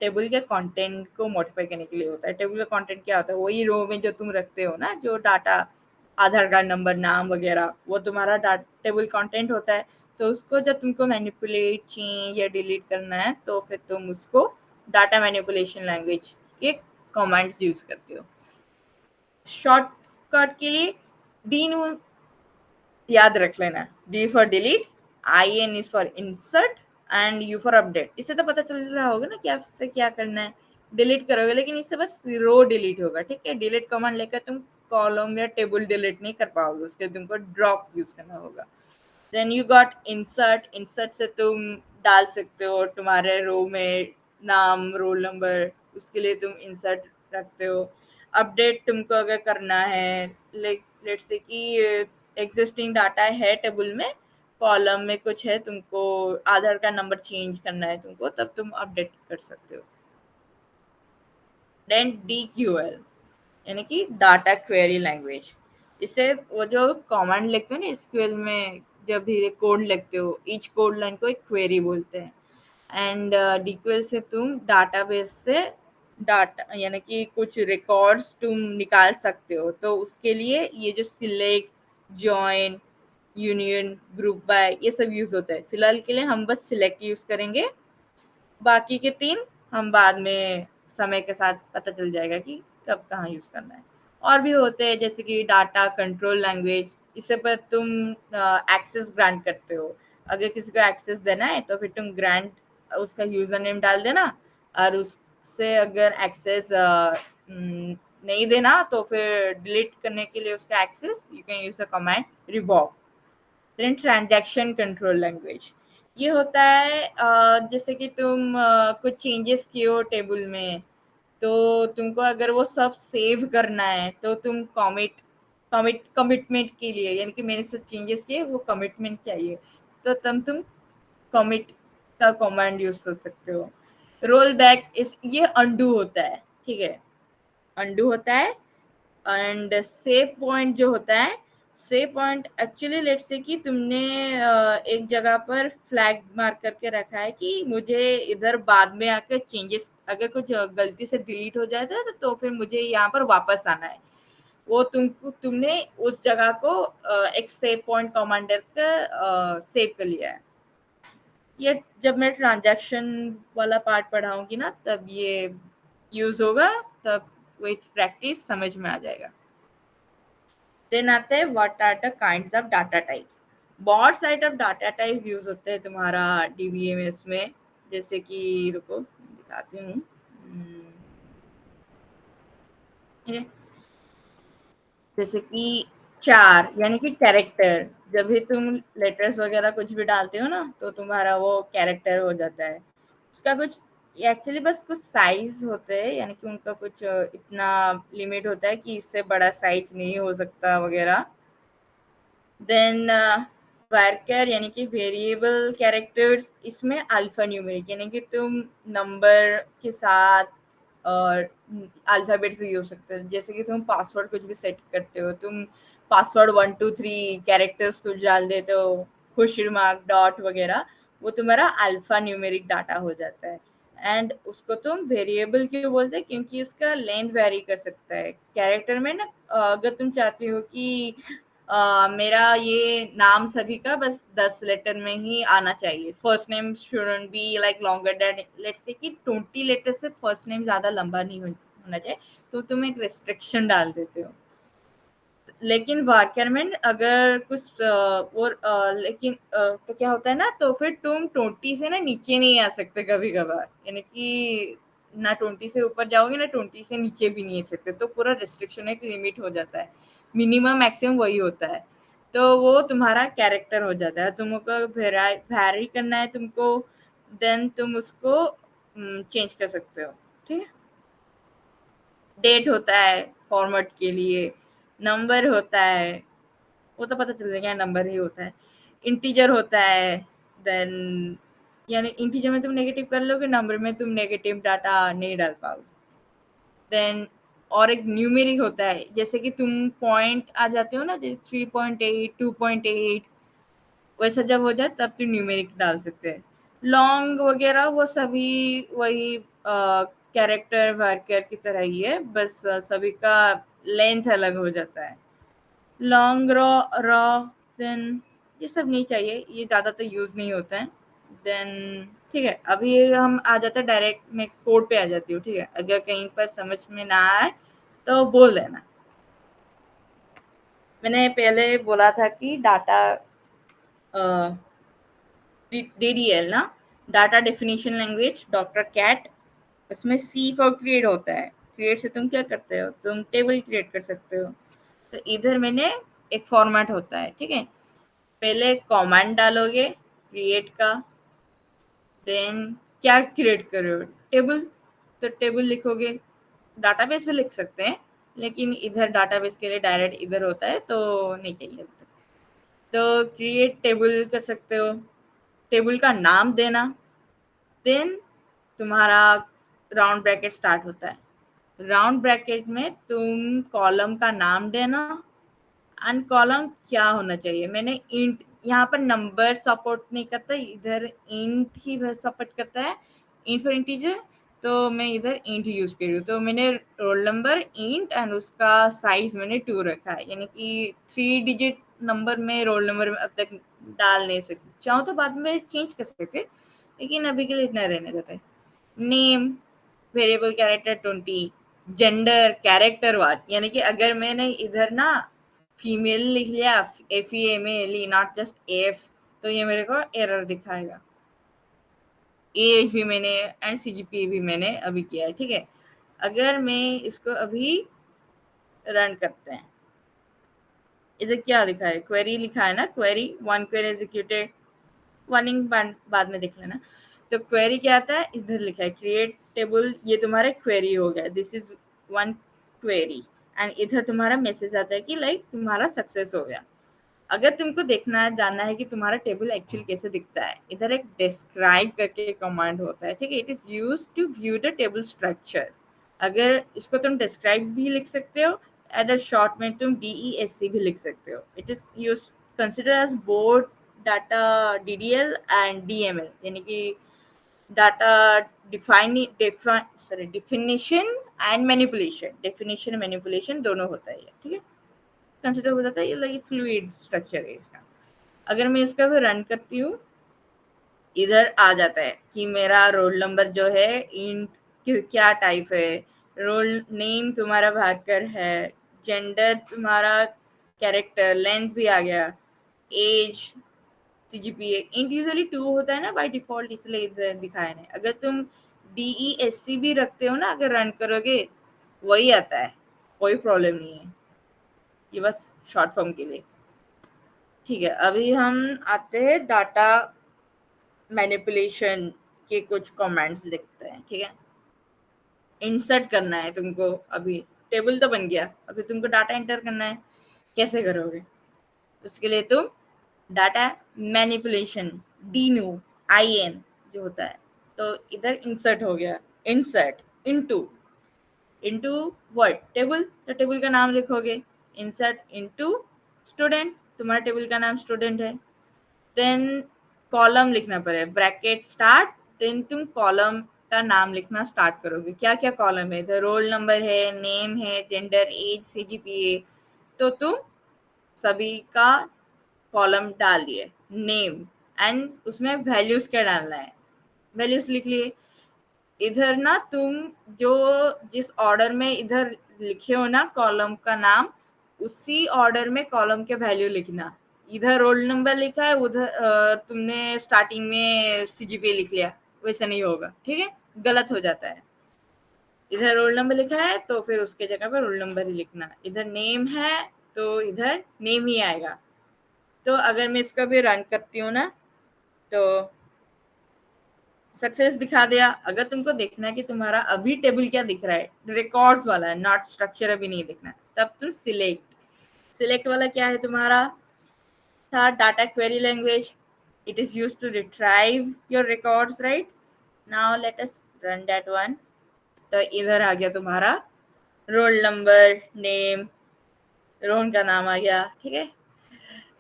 टेबल के कंटेंट को मॉडिफाई करने के लिए होता है। टेबल का कंटेंट क्या होता है, वही रो में जो तुम रखते हो ना, जो डाटा, आधार कार्ड नंबर, नाम वगैरह, वो तुम्हारा टेबल कंटेंट होता है। तो उसको जब तुमको मैनिपुलेट, चेंज या डिलीट करना है, तो फिर तुम उसको डाटा मैनिपुलेशन लैंग्वेज के कमांड्स यूज करते हो। शॉर्टकट के लिए डी याद रख लेना, D for delete, IN is for insert, and U for update. इससे तो पता चल रहा होगा ना कि आपसे क्या करना है, डिलीट करोगे, लेकिन इससे बस रो डिलीट होगा, ठीक है। डिलीट कमांड लेकर तुम कॉलम या टेबल डिलीट नहीं कर पाओगे, उसके लिए तुमको ड्रॉप यूज करना होगा। Then you got insert, insert से तुम डाल सकते हो तुम्हारे रो में नाम, रोल नंबर, उसके लिए तुम इंसर्ट रखते हो। अपडेट तुमको अगर करना है, लेट्स से कि एग्जिस्टिंग डाटा है टेबल में, कॉलम में कुछ है, तुमको आधार का नंबर चेंज करना है तुमको, तब तुम अपडेट कर सकते हो। देन DQL, यानी कि डाटा क्वेरी लैंग्वेज। इससे वो जो कमांड लिखते हो ना SQL में, जब भी कोड लिखते हो, ईच कोड लाइन को एक क्वेरी बोलते हैं। एंड DQL से तुम डाटाबेस से डाटा, यानी कि कुछ रिकॉर्ड्स तुम निकाल सकते हो, तो उसके लिए ये जो select, join, union, group by, ये सब यूज होता है। फिलहाल के लिए हम बस सिलेक्ट यूज करेंगे, बाकी के 3 हम बाद में समय के साथ पता चल जाएगा कि कब कहाँ यूज करना है। और भी होते हैं, जैसे कि डाटा कंट्रोल लैंग्वेज, इसे पर तुम एक्सेस ग्रांट करते हो। अगर किसी को एक्सेस देना है, तो फिर तुम ग्रांट उसका यूजर नेम डाल देना, और उससे अगर एक्सेस नहीं देना, तो फिर डिलीट करने के लिए उसका access you can use the command revoke. Then transaction control language, ये होता है जैसे कि तुम कुछ चेंजेस किए हो टेबल में, तो तुमको अगर वो सब सेव करना है, तो तुम कमिटमेंट के लिए, यानी कि मैंने सब चेंजेस किए, वो कमिटमेंट चाहिए, तो तुम कमिट का कमांड यूज कर सकते हो। रोल बैक इस ये अंडू होता है, ठीक है, अंडू होता है। एंड सेव पॉइंट जो होता है, से पॉइंट एक्चुअली लेट्स से कि तुमने एक जगह पर फ्लैग मार्क करके रखा है कि मुझे इधर बाद में आकर चेंजेस अगर कुछ गलती से डिलीट हो जाता है तो फिर मुझे यहाँ पर वापस आना है। वो तुमने उस जगह को एक सेव पॉइंट कमांडर का सेव कर लिया है। ये जब मैं ट्रांजैक्शन वाला पार्ट पढ़ाऊंगी ना तब ये यूज होगा, तब विथ प्रैक्टिस समझ में आ जाएगा। देन आते हैं what are the kinds of data types. बहुत सारे टाइप डाटा टाइप्स यूज होते हैं तुम्हारा डीबीएमएस में, जैसे कि रुको दिखाती हूँ। ये जैसे कि 4 यानी कि कैरेक्टर, जब भी तुम लेटर्स वगैरह कुछ भी डालते हो ना तो तुम्हारा वो कैरेक्टर हो जाता है। उसका कुछ एक्चुअली बस कुछ साइज होते हैं, यानी कि उनका कुछ इतना लिमिट होता है कि इससे बड़ा साइज नहीं हो सकता वगैरह। देन वर्कर यानी कि वेरिएबल कैरेक्टर्स, इसमें अल्फा न्यूमेरिक यानी कि तुम नंबर के साथ और अल्फाबेट्स भी हो सकते हैं। जैसे कि तुम पासवर्ड कुछ भी सेट करते हो, तुम पासवर्ड 1 2 3 कैरेक्टर्स कुछ डाल देते हो, क्वेश्चन मार्क डॉट वगैरह, वो तुम्हारा अल्फा न्यूमेरिक डाटा हो जाता है। एंड उसको तुम वेरिएबल क्यों बोलते हैं, क्योंकि इसका लेंथ वेरी कर सकता है कैरेक्टर में ना। अगर तुम चाहते हो कि मेरा ये नाम सभी का बस 10 लेटर में ही आना चाहिए, first name shouldn't be like longer than let's say कि 20 लेटर से फर्स्ट नेम ज्यादा लंबा नहीं होना चाहिए, तो तुम एक रेस्ट्रिक्शन डाल देते हो। लेकिन वार्कर में अगर कुछ लेकिन तो क्या होता है ना, तो फिर तुम 20 से ना नीचे नहीं आ सकते कभी कभार, यानी कि ना 20 से ऊपर जाओगे ना 20 से नीचे भी नहीं आ सकते, तो पूरा रिस्ट्रिक्शन एक लिमिट हो जाता है, मिनिमम मैक्सिमम वही होता है। तो वो तुम्हारा कैरेक्टर हो जाता है। तुमको वैरी करना है तुमको, देन तुम उसको चेंज कर सकते हो। ठीक है। डेट होता है फॉर्मेट के लिए, नंबर होता है, वो तो पता चल जाएगा नंबर ही होता है, इंटीजर होता है। देन यानी इंटीजर में तुम नेगेटिव कर लोगे, नंबर में तुम नेगेटिव डाटा नहीं डाल पाओगे। देन और एक न्यूमेरिक होता है, जैसे कि तुम पॉइंट आ जाते हो ना, जैसे 3.8 2.8 वैसा जब हो जाए तब तुम न्यूमेरिक डाल सकते हैं। लॉन्ग वगैरह वो सभी वही कैरेक्टर वर्कर की तरह ही है, बस सभी का लेंथ अलग हो जाता है। लॉन्ग रॉ देन ये सब नहीं चाहिए, ये ज़्यादातर यूज़ नहीं होता है। देन ठीक है, अभी हम आ जाते हैं डायरेक्ट, मैं कोड पे आ जाती हूँ। ठीक है, अगर कहीं पर समझ में ना आए तो बोल देना। मैंने पहले बोला था कि डाटा डीडीएल ना, data definition language doctor cat, उसमें सी फॉर क्रिएट होता है। क्रिएट से तुम क्या करते हो, तुम टेबल क्रिएट कर सकते हो। तो इधर मैंने एक फॉर्मेट होता है। ठीक है, पहले कमांड डालोगे क्रिएट का, देन क्या क्रिएट कर रहे हो, टेबल, तो टेबल लिखोगे। डाटाबेस भी लिख सकते हैं, लेकिन इधर डाटाबेस के लिए डायरेक्ट इधर होता है तो नहीं चाहिए अभी तक। तो क्रिएट टेबल कर सकते हो, टेबल का नाम देना, देन तुम्हारा राउंड ब्रैकेट स्टार्ट होता है। राउंड ब्रैकेट में तुम कॉलम का नाम देना, एंड कॉलम क्या होना चाहिए। मैंने इंट, यहाँ पर नंबर सपोर्ट नहीं करता, इधर इंट ही सपोर्ट करता है, इंट फॉर इंटीजर, तो मैं इधर इंट यूज कर रही हूँ। तो मैंने रोल नंबर इंट एंड उसका साइज मैंने 2 रखा है, यानी कि 3 डिजिट नंबर में रोल नंबर में अब तक डाल नहीं सकती, चाहो तो बाद में चेंज कर सकते, लेकिन अभी के लिए इतना रहने देता है। Name variable character 20, gender character what, यानी कि अगर मैंने इधर ना फीमेल लिख लिया, FEMALE नॉट जस्ट एफ, तो ये मेरे को एरर दिखाएगा। एज भी मैंने एंड CGPA भी मैंने अभी किया है। ठीक है, अगर मैं इसको अभी रन करते हैं, इधर क्या लिखा है, क्वेरी लिखा है ना, क्वेरी 1 क्वेरी एग्जीक्यूटेड, वार्निंग बाद में देख लेना। तो क्वेरी क्या आता है, इधर लिखा है क्रिएट टेबल, ये तुम्हारा क्वेरी हो गया, दिस इज 1 क्वेरी, एंड इधर तुम्हारा मैसेज आता है कि लाइक तुम्हारा सक्सेस हो गया। अगर तुमको देखना है, जानना है कि तुम्हारा टेबल एक्चुअली कैसे दिखता है, इधर एक डिस्क्राइब करके कमांड होता है। ठीक है, it is used to view the table structure. अगर इसको तुम डिस्क्राइब भी लिख सकते हो अदर शॉर्ट में तुम DESC भी लिख सकते हो. It is use consider as board data DDL and DML, यानी कि डाटा डिफिनेशन एंड मैनिपुलेशन दोनों होता है, ठीक है. कंसिडर हो जाता है, ये लाइक फ्लूइड स्ट्रक्चर है इसका. अगर मैं इसका भी रन करती हूँ, इधर आ जाता है कि मेरा रोल नंबर जो है इंट क्या टाइप है, रोल नेम तुम्हारा भाकर है, जेंडर तुम्हारा कैरेक्टर, लेंथ भी आ गया, एज, CGPA. इंट यूजुअली 2 होता है ना बाय डिफॉल्ट, इसलिए इधर दिखाया नहीं. अगर तुम DESC भी रखते हो ना, अगर रन करोगे वही आता है, कोई प्रॉब्लम नहीं है. ये बस शॉर्ट फॉर्म के लिए, ठीक है. अभी हम आते हैं डाटा मैनिपुलेशन के कुछ कमेंट्स देखते हैं, ठीक है. इंसर्ट करना है तुमको. अभी टेबल तो बन गया, अभी तुमको डाटा एंटर करना है. कैसे करोगे? उसके लिए तुम डाटा मैनिपुलेशन DNU IN जो होता है, तो इधर इंसर्ट हो गया. Insert into what? टेबल. तो टेबल का नाम लिखोगे. इंसर्ट इनटू स्टूडेंट, तुम्हारा टेबल का नाम स्टूडेंट है. देन कॉलम लिखना पड़ेगा, ब्रैकेट स्टार्ट, देन तुम कॉलम का नाम लिखना स्टार्ट करोगे. क्या क्या कॉलम है? इधर रोल नंबर है, नेम है, जेंडर, एज, CGPA. तो तुम सभी का कॉलम डाल दिए. नेम एंड उसमें वैल्यूज क्या डालना है, वैल्यूज लिख लिए. इधर ना तुम जो जिस ऑर्डर में इधर लिखे हो ना कॉलम का नाम, उसी ऑर्डर में कॉलम के वैल्यू लिखना. इधर रोल नंबर लिखा है, उधर तुमने स्टार्टिंग में CGPA लिख लिया, वैसे नहीं होगा, ठीक है, गलत हो जाता है. इधर रोल नंबर लिखा है तो फिर उसके जगह पर रोल नंबर ही लिखना. इधर नेम है तो इधर नेम ही आएगा. तो अगर मैं इसका भी रन करती हूँ ना, तो सक्सेस दिखा दिया. अगर तुमको देखना है कि तुम्हारा अभी टेबल क्या दिख रहा है, रिकॉर्ड्स वाला है, नॉट स्ट्रक्चर अभी नहीं दिखना है, तब तुम सिलेक्ट वाला क्या है तुम्हारा था, data query language. It is used to retrieve your records, right. Now let us run that one. तो इधर आ गया तुम्हारा रोल नंबर, नेम, रोहन का नाम आ गया, ठीक है.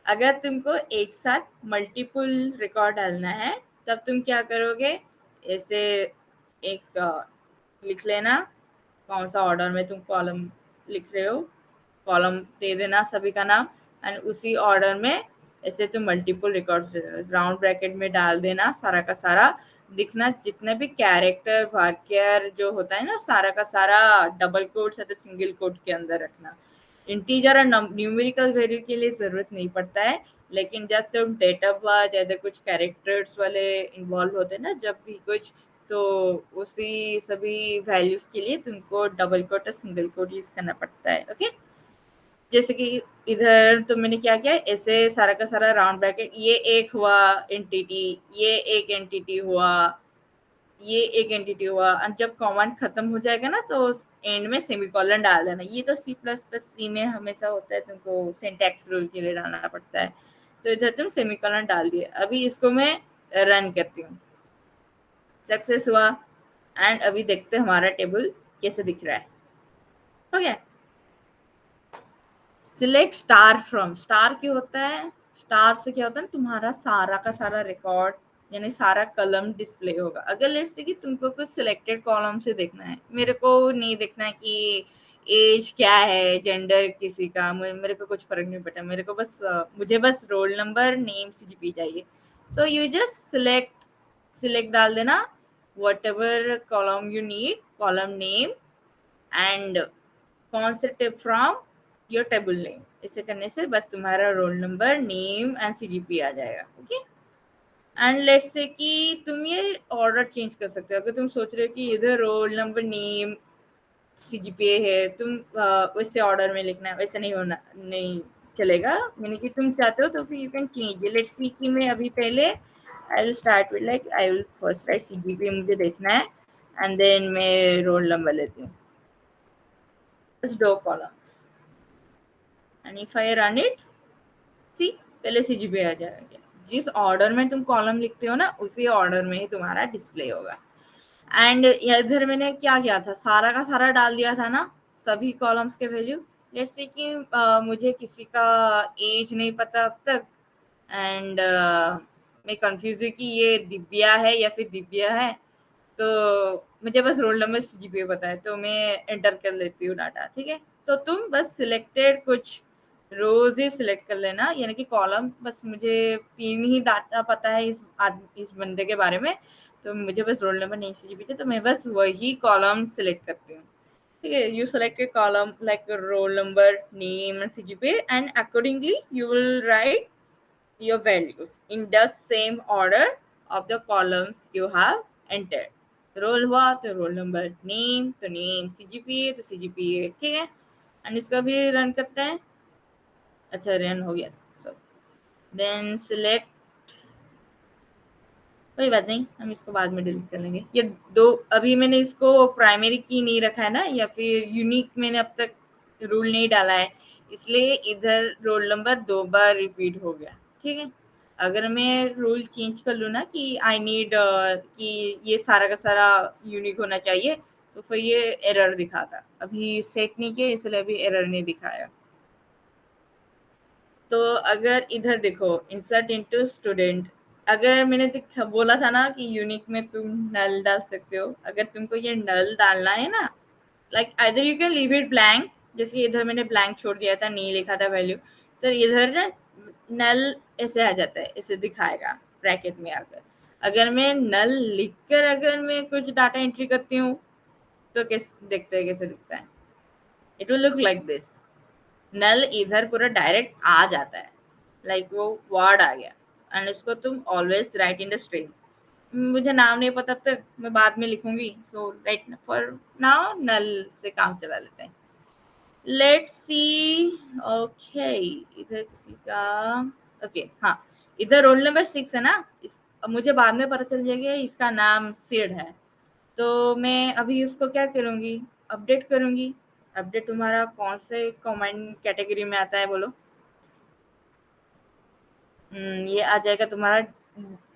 अगर तुमको एक साथ मल्टीपल रिकॉर्ड डालना है, तब तुम क्या करोगे, ऐसे एक लिख लेना कौन सा ऑर्डर में तुम कॉलम लिख रहे हो, कॉलम दे देना सभी का नाम, एंड उसी ऑर्डर में ऐसे तुम मल्टीपल रिकॉर्ड्स राउंड ब्रैकेट में डाल देना. सारा का सारा दिखना, जितने भी कैरेक्टर वाक्यर जो होता है ना, सारा का सारा डबल कोट्स या तो सिंगल कोट के अंदर रखना. इंटीजर और न्यूमेरिकल वैल्यू के लिए जरूरत नहीं पड़ता है, लेकिन जब तुम डेट ऑफ बर्थ या कुछ कैरेक्टर्स वाले इन्वॉल्व होते हैं ना, जब भी कुछ, तो उसी सभी वैल्यूज के लिए तुमको डबल कोट और सिंगल कोट यूज करना पड़ता है. ओके, जैसे कि इधर तो मैंने क्या किया, ऐसे सारा का सारा राउंड ब्रैकेट, ये एक हुआ एंटिटी, ये एक एंटिटी हुआ, ये एक एंटिटी हुआ, और जब कमांड खत्म हो जाएगा ना, तो एंड में सेमीकोलन डाल देना. ये तो C++ में हमेशा होता है, तुमको सिंटैक्स रूल के लिए डालना पड़ता है. तो इधर तुम सेमीकोलन डाल दिए. अभी इसको मैं रन करती हूँ. सक्सेस हुआ. एंड अभी देखते हैं हमारा टेबल कैसे दिख रहा है. हो गया. Select star from. स्टार क्यों होता है? स्टार से क्या होता है, तुम्हारा सारा का सारा रिकॉर्ड यानी सारा कॉलम डिस्प्ले होगा. अगर लेट्स से कि तुमको कुछ सिलेक्टेड कॉलम से देखना है, मेरे को नहीं देखना है कि एज क्या है, जेंडर किसी का, मेरे को कुछ फर्क नहीं पड़ता. मेरे को बस मुझे बस रोल नंबर, नेम, CGPA चाहिए. सो यू जस्ट सिलेक्ट डाल देना whatever column you need, column name and concept from your table name. इसे करने से बस तुम्हारा role number, name and CGPA आ जाएगा. ओके, एंड लेट्स से कि तुम ये ऑर्डर चेंज कर सकते हो. अगर तुम सोच रहे हो कि इधर रोल नंबर, नेम, CGPA है, तुम वैसे ऑर्डर में लिखना है, वैसे नहीं चलेगा. यानी कि तुम चाहते हो तो फिर you can change. Let's see कि मैं अभी पहले I will start with like I will first write CGPA मुझे देखना है, एंड देन मैं रोल नंबर लेती हूँ. दो columns and if I run it, see पहले CGPA आ जाएगा. जिस ऑर्डर में तुम कॉलम लिखते हो ना, उसी ऑर्डर में ही तुम्हारा डिस्प्ले होगा. एंड इधर मैंने क्या किया था, सारा का सारा डाल दिया था ना, सभी कॉलम्स के वैल्यू. जैसे कि मुझे किसी का एज नहीं पता अब तक एंड मैं कंफ्यूज हूँ कि ये दिव्या है या फिर दिव्या है, तो मुझे बस रोल नंबर सीजीपीए पता है, तो मैं एंटर कर लेती हूँ डाटा। ठीक है, तो तुम बस सिलेक्टेड कुछ रोज ही सिलेक्ट कर लेना, यानी कि कॉलम। बस मुझे 3 ही डाटा पता है इस बंदे के बारे में, तो मुझे बस रोल नंबर नेम सीजीपीए, तो मैं बस वही कॉलम सिलेक्ट करती हूँ। ठीक है, you select a column like a roll number, name and CGPA, and accordingly you will write your values in the same order of the columns you have entered. Roll हुआ तो roll number, name तो name, CGPA तो CGPA. ठीक है, and इसका भी run करते हैं। अच्छा, रन हो गया। सो देन सिलेक्ट, कोई बात नहीं, हम इसको बाद में डिलीट कर लेंगे। ये दो, अभी मैंने इसको प्राइमरी की नहीं रखा है ना, या फिर यूनिक मैंने अब तक रूल नहीं डाला है, इसलिए इधर रोल नंबर 2 बार रिपीट हो गया। ठीक है, अगर मैं रूल चेंज कर लूँ ना कि आई नीड कि ये सारा का सारा यूनिक होना चाहिए, तो फिर ये एरर दिखाता। अभी सेट नहीं किया इसलिए अभी एरर नहीं दिखाया। तो अगर इधर देखो, इंसर्ट इनटू स्टूडेंट, अगर मैंने बोला था ना कि यूनिक में तुम नल डाल सकते हो, अगर तुमको ये नल डालना है ना, like either you can leave it blank, जैसे इधर मैंने ब्लैंक छोड़ दिया था, नहीं लिखा था वैल्यू, तो इधर ना नल ऐसे आ जाता है, इसे दिखाएगा ब्रैकेट में आकर। अगर मैं नल लिखकर अगर मैं कुछ डाटा एंट्री करती हूँ, तो कैसे देखते हैं, कैसे दिखता है, it will look like this. Null इधर पूरा डायरेक्ट आ जाता है, लाइक वो वर्ड आ गया, एंड इसको तुम always right in the string. मुझे नाम नहीं पता तक, मैं बाद में लिखूंगी, सो राइट फॉर नाउ नल से काम चला लेते हैं। लेट्स सी, ओके, इधर किसी का, ओके, हाँ, इधर रोल नंबर 6 है ना, अब मुझे बाद में पता चल जाएगा इसका नाम सिड है, तो मैं अभी उसको क्या करूंगी, अपडेट करूंगी। अपडेट तुम्हारा कौन से कमेंट कैटेगरी में आता है बोलो? ये आ जाएगा तुम्हारा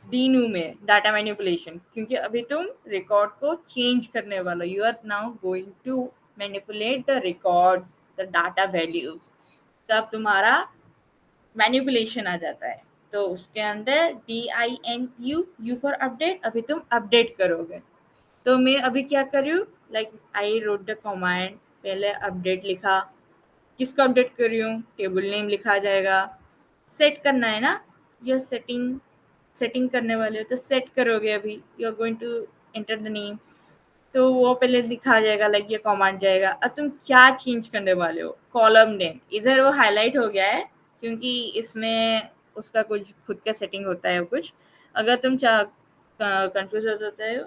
डीनू में, डाटा मैनिपुलेशन, क्योंकि अभी तुम रिकॉर्ड को चेंज करने वाला, you are now going to manipulate the records, the data values, तब तुम्हारा मैनिपुलेशन आ जाता है। तो उसके अंदर DINU, यू फॉर अपडेट, अभी तुम अपडेट करोगे। तो मैं अभी क्या कर रही हूँ, like I wrote the command, पहले अपडेट लिखा, किसको अपडेट कर रही हूँ, टेबल नेम लिखा जाएगा। सेट करना है ना, यह सेटिंग करने वाले हो तो सेट करोगे, अभी you are going to enter the name, तो वो पहले लिखा जाएगा, लाइक ये कमांड जाएगा। अब तुम क्या चेंज करने वाले हो, कॉलम नेम, इधर वो हाईलाइट हो गया है क्योंकि इसमें उसका कुछ खुद का सेटिंग होता है कुछ। अगर तुम कंफ्यूज हो जाते हो,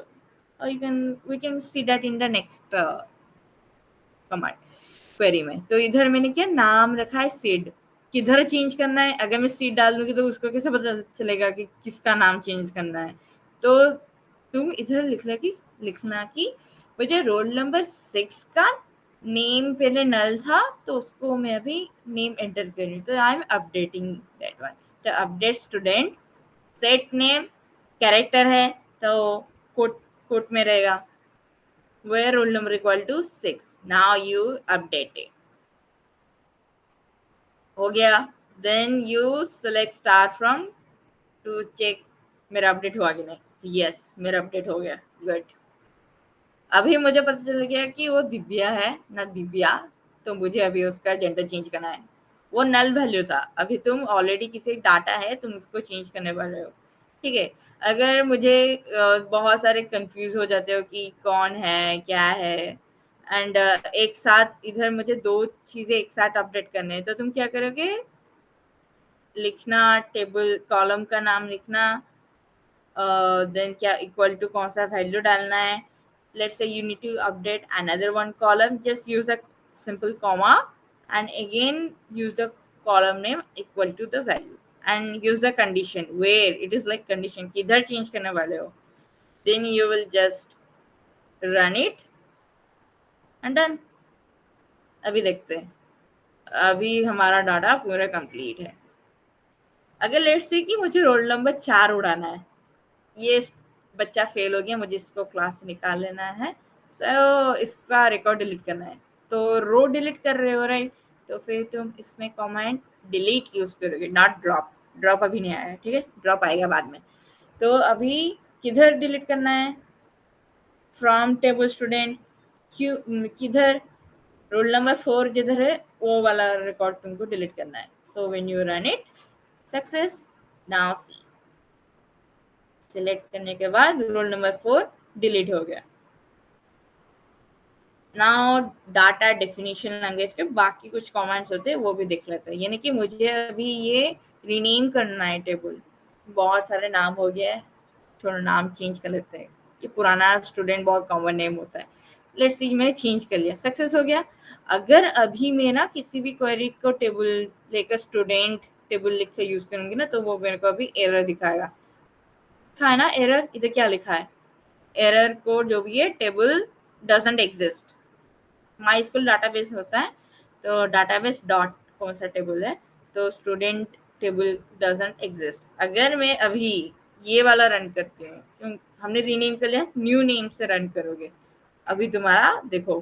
और we can see that in the next command query में। तो इधर मैंने क्या नाम रखा है, सीड, किधर चेंज करना है। अगर मैं सीड डाल दूंगी तो उसको कैसे पता चलेगा कि किसका नाम चेंज करना है, तो तुम इधर लिखना कि मुझे रोल नंबर 6 का नेम पहले नल था, तो उसको मैं अभी नेम एंटर कर रही हूँ, तो I am updating that one. तो update student, set name, character है तो कोट में रहेगा, where roll number equal to 6, now you update it, हो गया। then you select star from to check मेरा अपडेट हुआ कि नहीं। yes, मेरा अपडेट हो गया, गुड। अभी मुझे पता चल गया कि वो दिव्या है ना दिव्या, तो मुझे अभी उसका जेंडर चेंज करना है। वो नल वैल्यू था, अभी तुम ऑलरेडी किसी डाटा है, तुम उसको चेंज करने वाले हो। ठीक है, अगर मुझे बहुत सारे कंफ्यूज हो जाते हो कि कौन है क्या है, एंड एक साथ इधर मुझे 2 चीजें एक साथ अपडेट करने हैं, तो तुम क्या करोगे, लिखना टेबल कॉलम का नाम लिखना, देन क्या इक्वल टू कौन सा वैल्यू डालना है। let's say you need to update another one column, just use a simple comma and again use the column name equal to the value and use the condition where it is like condition किधर change करने वाले हो, then you will just run it and done। अभी देखते हैं, अभी हमारा data पूरा कंप्लीट है। अगर लेट्स से कि मुझे रोल नंबर 4 उड़ाना है, ये बच्चा फेल हो गया, मुझे इसको क्लास से निकाल लेना है, सो इसका रिकॉर्ड डिलीट करना है, तो रो डिलीट कर रहे हो राइट, तो फिर तुम इसमें कमांड डिलीट यूज करोगे, नॉट ड्रॉप। ड्रॉप अभी नहीं आया है, ठीक है, ड्रॉप आएगा बाद में। तो अभी किधर डिलीट करना है, फ्रॉम टेबल स्टूडेंट, किधर, रोल नंबर 4 जिधर है वो वाला रिकॉर्ड तुमको डिलीट करना है। So when you run it, success, now see, select करने के बाद रोल नंबर 4 डिलीट हो गया। नाउ डाटा डेफिनेशन लैंग्वेज के बाकी कुछ कमेंट्स होते हैं वो भी देख लेते हैं। यानी कि मुझे अभी ये रीनेम करना है टेबल, बहुत सारे नाम हो गया है, थोड़ा नाम चेंज कर लेते हैं। ये पुराना स्टूडेंट बहुत कॉमन नेम होता है, लेट्स सी मैंने चेंज कर लिया, सक्सेस हो गया। अगर अभी मैं ना किसी भी क्वेरी को टेबल लेकर स्टूडेंट टेबल लिख कर यूज करूंगी ना, तो वो मेरे को अभी एरर दिखाएगा। दिखा है ना एरर, इधर क्या लिखा है, एरर कोड जो भी है, table doesn't exist. My school database होता है, तो डाटाबेस डॉट कौन सा टेबल है, तो स्टूडेंट टेबल डजंट एग्जिस्ट। अगर मैं अभी ये वाला रन करती हूँ, क्यों हमने रीनेम कर लिया, न्यू नेम से रन करोगे, अभी तुम्हारा देखो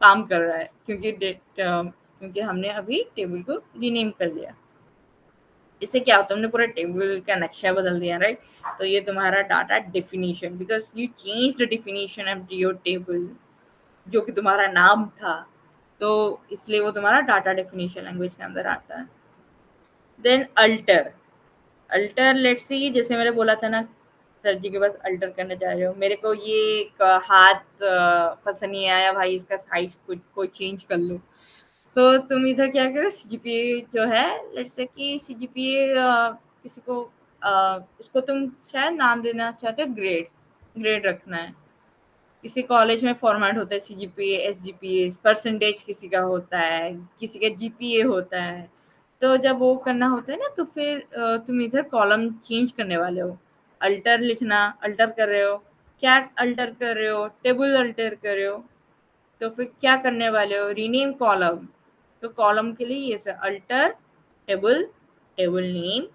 काम कर रहा है, क्योंकि हमने अभी टेबल को रीनेम कर लिया। इससे क्या होता है, हमने पूरा टेबल का नक्शा बदल दिया, राइट। तो ये तुम्हारा data definition, because you change the definition of your table, जो कि तुम्हारा नाम था, तो इसलिए वो तुम्हारा डाटा डेफिनेशन लैंग्वेज के अंदर आता है। Then alter, alter let's see, जैसे मैंने बोला था ना, सर जी के पास अल्टर करने जा रहे हो, मेरे को ये एक हाथ पसंद नहीं आया भाई, इसका साइज कुछ कोई चेंज कर लो। सो तुम इधर क्या करो, सीजीपीए जो है, लेट्स से कि सीजीपीए किसी को उसको तुम शायद नाम देना चाहते हो ग्रेड, ग्रेड रखना है। किसी कॉलेज में फॉर्मेट होता है सीजीपीए, एसजीपीए, परसेंटेज किसी का होता है, किसी का जीपीए होता है। तो जब वो करना होता है ना, तो फिर तुम इधर कॉलम चेंज करने वाले हो, अल्टर लिखना, अल्टर कर रहे हो, क्या अल्टर कर रहे हो, टेबल अल्टर कर रहे हो, तो फिर क्या करने वाले हो, रीनेम कॉलम। तो कॉलम के लिए ये sir alter table, table name,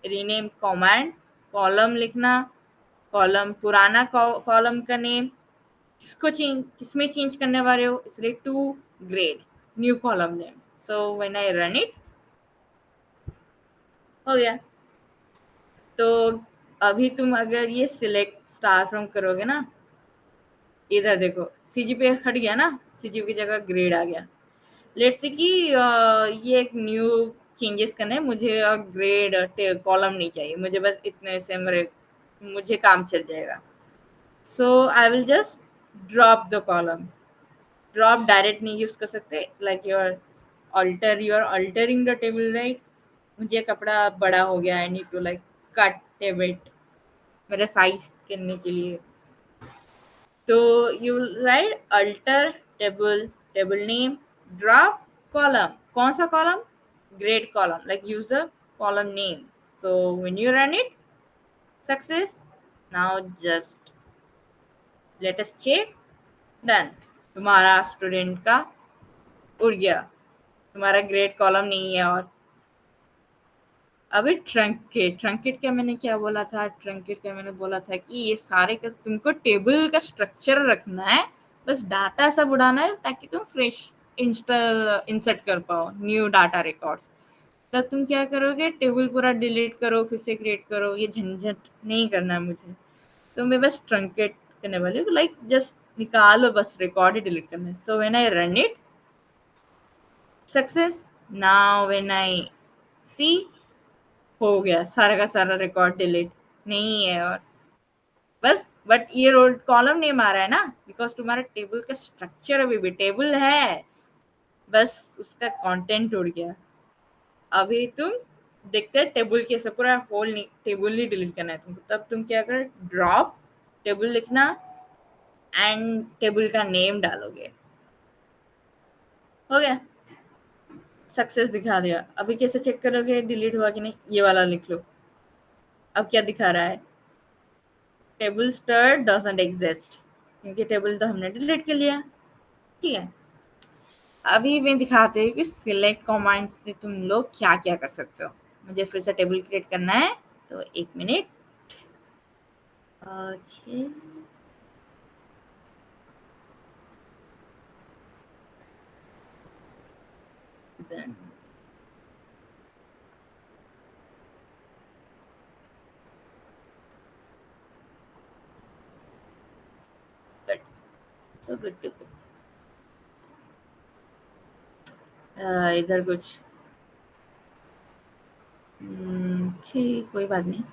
rename command, column लिखना, कॉलम पुराना कॉलम का नेम, किसमें चेंज करने वाले हो, इसलिए to grade, new column name. So when I run it, हो गया। तो अभी तुम अगर ये सिलेक्ट स्टार फ्रॉम करोगे ना, इधर देखो सीजीपीए हट गया ना, सीजीपीए की जगह ग्रेड आ गया। लेट्स से कि ये एक न्यू चेंजेस करने हैं, मुझे ग्रेड कॉलम नहीं चाहिए, मुझे बस इतने से मुझे काम चल जाएगा। So I will just drop the column. Drop direct नहीं यूज कर सकते, like you are altering the table, right. मुझे कपड़ा बड़ा हो गया, I need to like cut table मेरा साइज करने के लिए, तो you write alter table, table name, drop column, कौन सा column, grade column, like use the column name. so when you run it, success, now just let us check, done। तुम्हारा student का उड़ गया, तुम्हारा ग्रेड कॉलम नहीं है। और अभी ट्रंकेट, ट्रंकेट क्या मैंने क्या बोला था, ट्रंकेट क्या मैंने बोला था कि ये सारे का तुमको टेबल का स्ट्रक्चर रखना है, बस डाटा सब उड़ाना है, ताकि तुम फ्रेश इंसर्ट कर पाओ न्यू डाटा रिकॉर्ड्स। तब तुम क्या करोगे, टेबल पूरा डिलीट करो, फिर से क्रिएट करो, ये झंझट नहीं करना है मुझे। तो मैं बस ट्रंकेट करने वाली हूँ, लाइक जस्ट निकालो, बस रिकॉर्ड ही डिलीट करना है। So when I run it, success, now when I see, हो गया सारा का सारा रिकॉर्ड डिलीट नहीं है। और बस बट ये रोल कॉलम नेम आ रहा है ना, बिकॉज तुम्हारा टेबल का स्ट्रक्चर अभी भी टेबल है, बस उसका कंटेंट उड़ गया। अभी तुम देखते हैं टेबल कैसे पूरा होल नहीं, टेबल ही डिलीट करना है तुमको, तब तुम क्या कर, ड्रॉप टेबल लिखना एंड टेबल का नेम डालोगे, हो गया, सक्सेस दिखा दिया। अभी कैसे चेक करोगे डिलीट हुआ कि नहीं, ये वाला लिख लो। अब क्या दिखा रहा है, टेबल स्टार डजंट एग्जिस्ट, क्योंकि टेबल तो हमने डिलीट कर लिया, ठीक है। अभी मैं दिखाते हैं कि सिलेक्ट कमांड से तुम लोग क्या क्या कर सकते हो। मुझे फिर से टेबल क्रिएट करना है, तो 1 minute. Okay, then good. So good to go. इधर कुछ ठीक, कोई बात नहीं.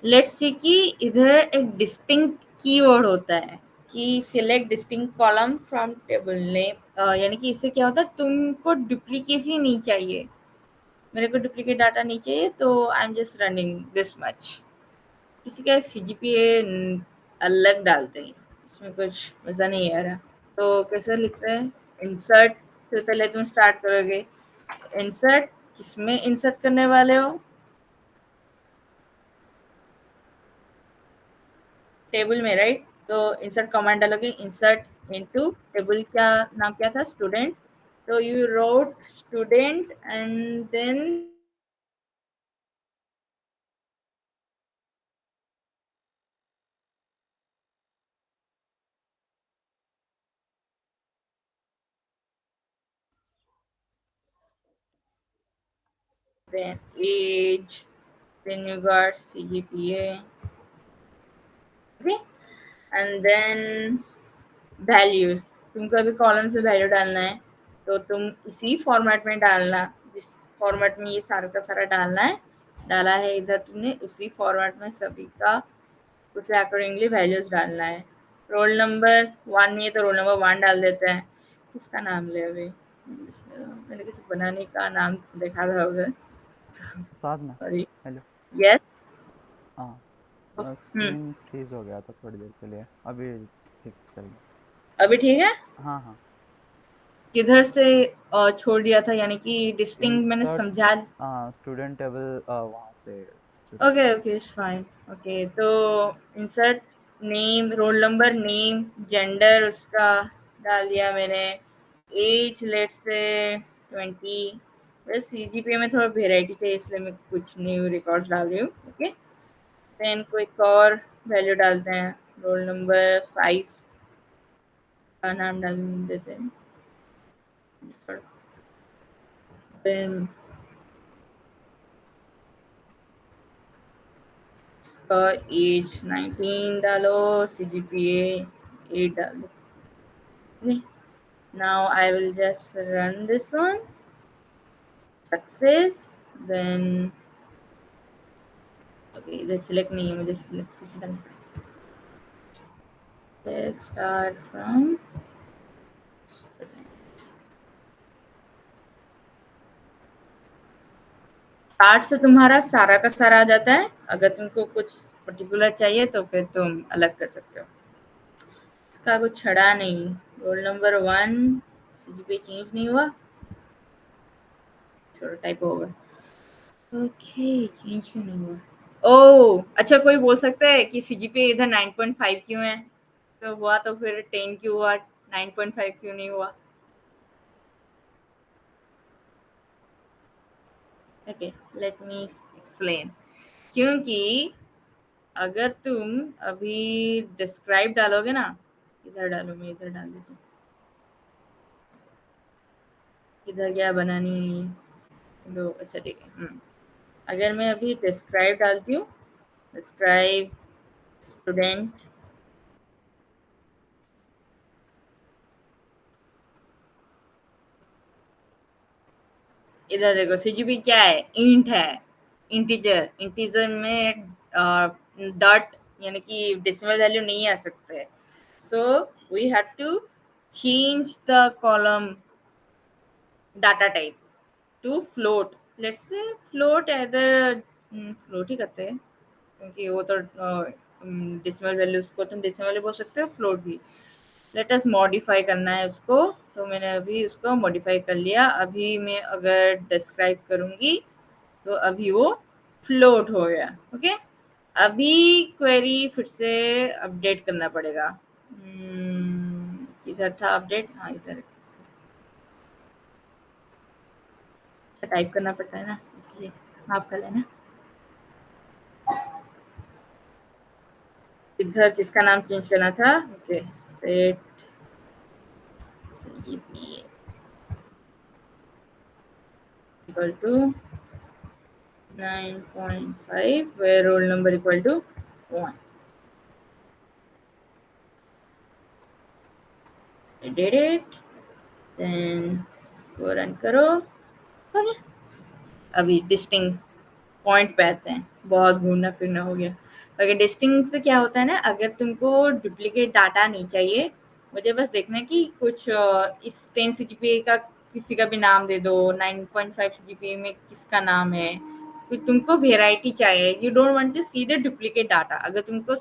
लेट्स सी कि इधर एक डिस्टिंक्ट कीवर्ड होता है कि select distinct column from table name, यानी कि इससे क्या होता है, तुमको डुप्लीकेसी नहीं चाहिए, मेरे को डुप्लीकेट डाटा नहीं चाहिए, तो I am just running this much. किसी का एक सीजीपीए अलग डालते हैं, इसमें कुछ मज़ा नहीं आ रहा. तो कैसे लिखते हैं, इंसर्ट से पहले तुम स्टार्ट करोगे. इंसर्ट किसमें इंसर्ट करने वाले हो, टेबल में, राइट. तो इंसर्ट कमांड डालोगे, इंसर्ट इनटू टेबल, क्या नाम क्या था, स्टूडेंट. तो you wrote student and then age, then you got CGPA, okay, and then values. तुमको अभी कॉलम से वैल्यू डालना है, तो तुम इसी फॉर्मेट में डालना, जिस फॉर्मेट में ये सारा का सारा डालना है. डाला है इधर तुमने, उसी फॉर्मेट में सभी का उसे अकॉर्डिंगली वैल्यूज डालना है. रोल नंबर 1 नहीं है तो रोल नंबर 1 डाल देते हैं. किसका नाम ले अभी, मैंने किसी बनाने का नाम देखा था उधर. साधना, सॉरी. हेलो. यस. हाँ, स्क्रीन फ्रीज हो गया था थोड़ी देर के लिए, अभी ठीक चल रहा. अभी ठीक है. हाँ हाँ. किधर से छोड़ दिया था, यानी कि डिस्टिंक्ट मैंने इंसर्ट, समझा. स्टूडेंट टेबल वहाँ से. Okay okay, it's fine. Okay, तो insert name, roll number, name, gender उसका डाल दिया मैंने. एज लेट से 20. बस सीजीपीए में थोड़ा वेराइटी थे इसलिए मैं कुछ न्यू रिकॉर्ड्स डाल रही हूँ. ओके, देन कोई और वैल्यू डालते हैं. रोल नंबर 5 का नाम डाल देते हैं. देन एज 19 डालो, सीजीपीए 8 डाल दो. Okay. Now I will just run this one. Success. Then okay, the select name. Just select physical. Let's start from start से तुम्हारा सारा का सारा आ जाता है. अगर तुमको कुछ पर्टिकुलर चाहिए तो फिर तुम अलग कर सकते हो. इसका कुछ छड़ा नहीं. रोल नंबर 1 सीजीपीए चेंज नहीं हुआ, छोटा टाइप होगा. ओके, चेंज क्यों नहीं हुआ. ओह अच्छा, कोई बोल सकता है कि सीजीपीए इधर 9.5 क्यों है, तो हुआ तो फिर 10 क्यों हुआ, 9.5 क्यों नहीं हुआ. Okay, let me explain. क्योंकि अगर तुम अभी डिस्क्राइब डालोगे ना, इधर डालो, मैं इधर डाल देती हूँ. इधर क्या बनानी, लो अच्छा ठीक है. अगर मैं अभी डिस्क्राइब डालती हूँ, डिस्क्राइब स्टूडेंट, इधर देखो सीजीपी क्या है, इंट है, इंटीजर. इंटीजर में डॉट यानी कि डेसिमल वैल्यू नहीं आ सकते. So we have to change the column data type to float. Let's say float, इधर फ्लोट ही करते हैं क्योंकि वो तो डेसिमल वैल्यूज को तुम डेसिमल भी बोल सकते हो, फ्लोट भी. लेट अस मॉडिफाई करना है उसको, तो मैंने अभी उसको मॉडिफाई कर लिया. अभी मैं अगर डिस्क्राइब करूँगी तो अभी वो फ्लोट हो गया. ओके, अभी क्वेरी फिर से अपडेट करना पड़ेगा. किधर था अपडेट, हाँ इधर. अच्छा, टाइप करना पड़ता है ना, इसलिए माफ कर लेना. इधर किसका नाम चेंज करना था. Okay, set CGPA. equal to 9.5 where roll number equal to 1. I did it. Then इसको रन करो. Okay. अभी डिस्टिंग पॉइंट पे आते हैं, बहुत घूमना फिरना हो गया. अगर डिस्टिंग से क्या होता है ना, अगर तुमको डुप्लीकेट डाटा नहीं चाहिए, मुझे बस देखना है कि कुछ इस 10 CGPA का किसी का भी नाम दे दो, 9.5 CGPA में किसका नाम है, कुछ तुमको वेराइटी चाहिए. You don't want to see the duplicate data. अगर तुमको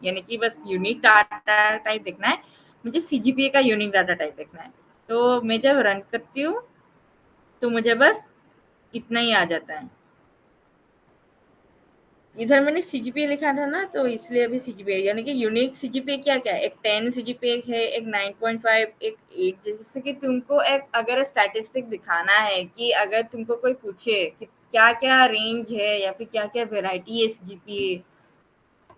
यानी कि बस यूनिक डाटा टाइप देखना है, मुझे CGPA का यूनिक डाटा टाइप देखना है, तो मैं जब रन करती हूँ तो मुझे बस इतना ही आ जाता है. इधर मैंने CGPA लिखा था ना, तो इसलिए अभी CGPA यानी कि यूनिक CGPA क्या क्या है, एक 10 CGPA है, एक 9.5, एक 8. जैसे कि तुमको एक अगर स्टैटिस्टिक दिखाना है कि अगर तुमको कोई पूछे कि क्या क्या रेंज है या फिर क्या क्या वेराइटी है CGPA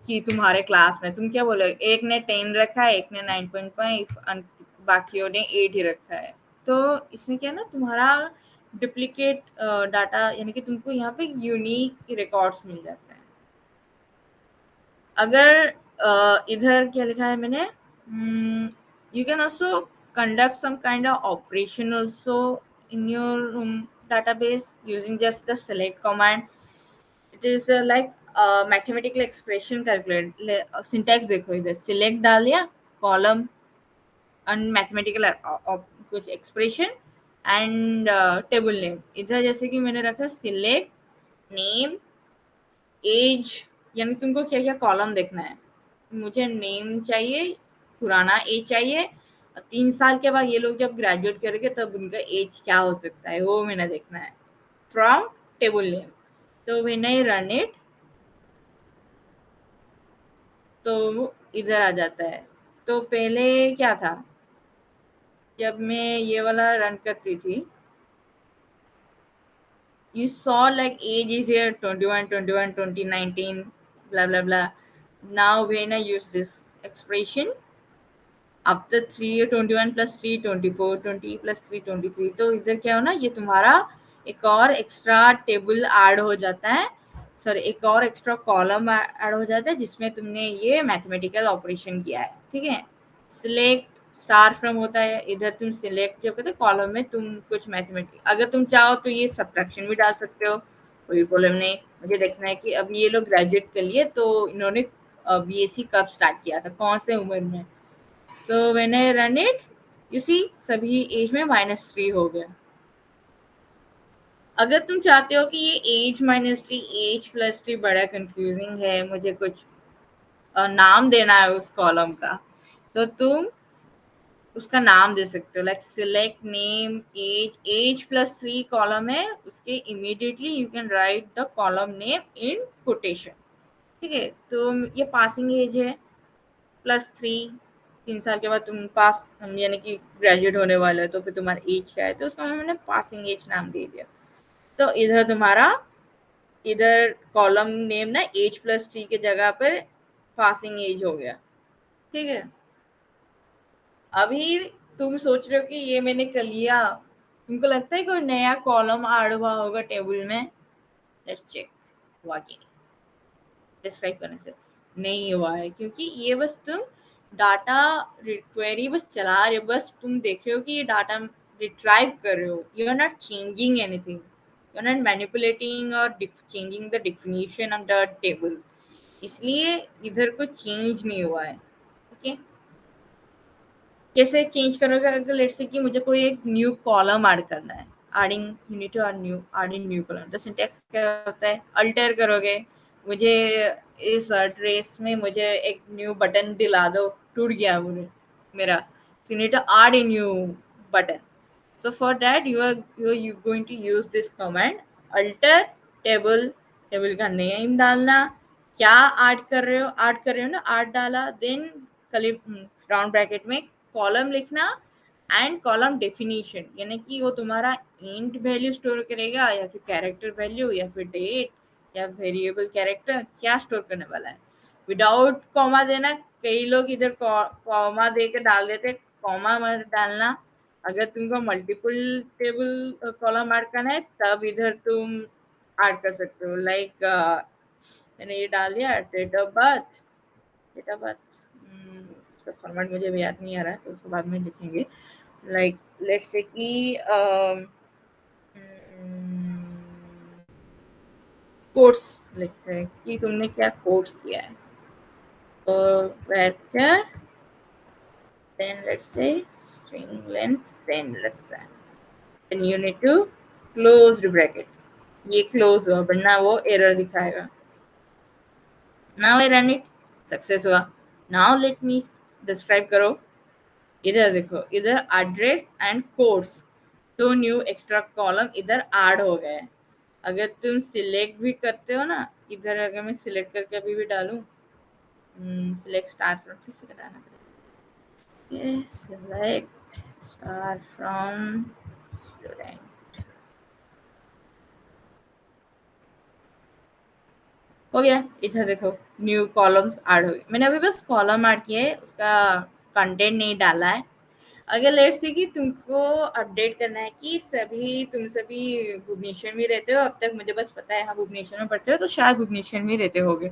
की तुम्हारे क्लास में, तुम क्या बोलोगे, एक ने 10 रखा है, एक ने 9.5, बाकियों ने 8 ही रखा है. तो इसमें क्या है ना, तुम्हारा डुप्लीकेट डाटा यानी कि तुमको यहाँ पे यूनिक रिकॉर्ड्स मिल जाते हैं. अगर इधर क्या लिखा है मैंने, you can also conduct some kind of operation also in your database using just the select command. It is like mathematical expression calculate. Syntax देखो इधर, select डाल दिया, column and mathematical कुछ expression and table name. इधर जैसे कि मैंने रखा select name age, यानी तुमको क्या क्या कॉलम देखना है. मुझे नेम चाहिए, पुराना एज चाहिए, 3 साल के बाद ये लोग जब ग्रेजुएट करेंगे तब उनका एज क्या हो सकता है वो मैंने देखना है फ्रॉम टेबल नेम. तो व्हेन आई रन इट तो इधर आ जाता है. तो पहले क्या था, जब मैं ये वाला रन करती थी, you saw like age is here 21 21 2019 blah blah blah. Now when I use this expression after 3 21 + 3 24 20 + 3 23, तो इधर क्या हो ना, ये तुम्हारा एक और एक्स्ट्रा टेबल ऐड हो जाता है, सॉरी एक और एक्स्ट्रा कॉलम ऐड हो जाता है जिसमें तुमने ये मैथमेटिकल ऑपरेशन किया है. ठीक है. सिलेक्ट स्टार फ्रॉम होता है, इधर तुम सिलेक्ट जो कहते हैं कॉलम में तुम कुछ मैथमेटिक, अगर तुम चाहो तो ये सब्ट्रैक्शन भी डाल सकते हो, कोई प्रॉब्लम नहीं. मुझे देखना है कि अभी ये लोग ग्रेजुएट कर लिए तो इन्होंने BSc कब स्टार्ट किया था, कौन से उम्र में. So when I run it, you see सभी एज में -3 हो गया. अगर तुम चाहते हो कि ये एज -3 एज +3 बड़ा कंफ्यूजिंग है, मुझे कुछ नाम देना है उस कॉलम का, तो तुम उसका नाम दे सकते हो, like select name age, age +3 column है, उसके immediately you can write the column name in quotation. ठीक है. तो ये पासिंग एज है +3, 3 साल के बाद तुम पास यानी कि ग्रेजुएट होने वाले हो, तो फिर तुम्हारा एज क्या है, तो उसका मैंने पासिंग एज नाम दे दिया. तो इधर तुम्हारा इधर कॉलम नेम ना एज +3 के जगह पर पासिंग एज हो गया. ठीक है. अभी तुम सोच रहे हो कि ये मैंने कर लिया, तुमको लगता है कोई नया कॉलम ऐड हुआ होगा टेबल में. Let's check. हुआ कि डिस्क्राइब करने से नहीं हुआ है, क्योंकि ये बस तुम डाटा क्वेरी बस चला रहे हो, बस तुम देख रहे हो कि ये डाटा रिट्राइव कर रहे हो. You are not changing anything, you are not manipulating और changing the definition of the table, इसलिए इधर कुछ चेंज नहीं हुआ है. ओके. कैसे चेंज करोगे, अगर लेट्स से कि मुझे कोई एक न्यू कॉलम ऐड करना है, adding you need to add in new column, तो सिंटैक्स क्या होता है, अल्टर करोगे. मुझे इस ड्रेस में मुझे एक न्यू बटन दिला दो, टूट गया मुझे मेरा, you need to add in new button. So for that you going to use this command alter table. Table का नेम डालना, क्या ऐड कर रहे हो ना, ऐड डाला, देन राउंड ब्रैकेट में कॉलम लिखना एंड कॉलम डेफिनेशन, यानी कि वो तुम्हारा इंट वैल्यू स्टोर करेगा या फिर कैरेक्टर वैल्यू या फिर डेट या वेरिएबल कैरेक्टर, क्या स्टोर करने वाला है. विदाउट कॉमा देना, कई लोग इधर कॉमा दे के डाल देते, कॉमा मत डालना. अगर तुमको मल्टीपल टेबल कॉलम ऐड करना है तब इधर तुम ऐड कर सकते हो। लाइक मैंने ये डाल दिया डेट ऑफ बर्थ उसका फॉर्मेट मुझे भी याद नहीं आ रहा है, तो उसको बाद में लिखेंगे। लाइक लेट्स से कि कोर्स लिखते हैं कि तुमने क्या कोर्स किया है, तो vector then let's say string length 10 रखता है, then you need to close the bracket, ये क्लोज हुआ वरना वो एरर दिखाएगा। now I run it, success हुआ। now let me डिस्क्राइब करो, इधर देखो, इधर एड्रेस एंड कोर्स दो न्यू एक्स्ट्रा कॉलम इधर ऐड हो गए। अगर तुम सिलेक्ट भी करते हो ना, इधर अगर मैं सिलेक्ट करके अभी भी डालूं, सिलेक्ट स्टार फ्रॉम, फिर से डालना पड़ेगा, सिलेक्ट स्टार फ्रॉम स्टूडेंट, हो गया। इधर देखो न्यू कॉलम्स ऐड हो गए। मैंने अभी बस कॉलम ऐड किया है, उसका कंटेंट नहीं डाला है। अगर लेट्स से कि तुमको अपडेट करना है कि तुम सभी भुवनेश्वर में रहते हो, अब तक मुझे बस पता है हाँ भुवनेश्वर में पढ़ते हो, तो शायद भुवनेश्वर में रहते होगे,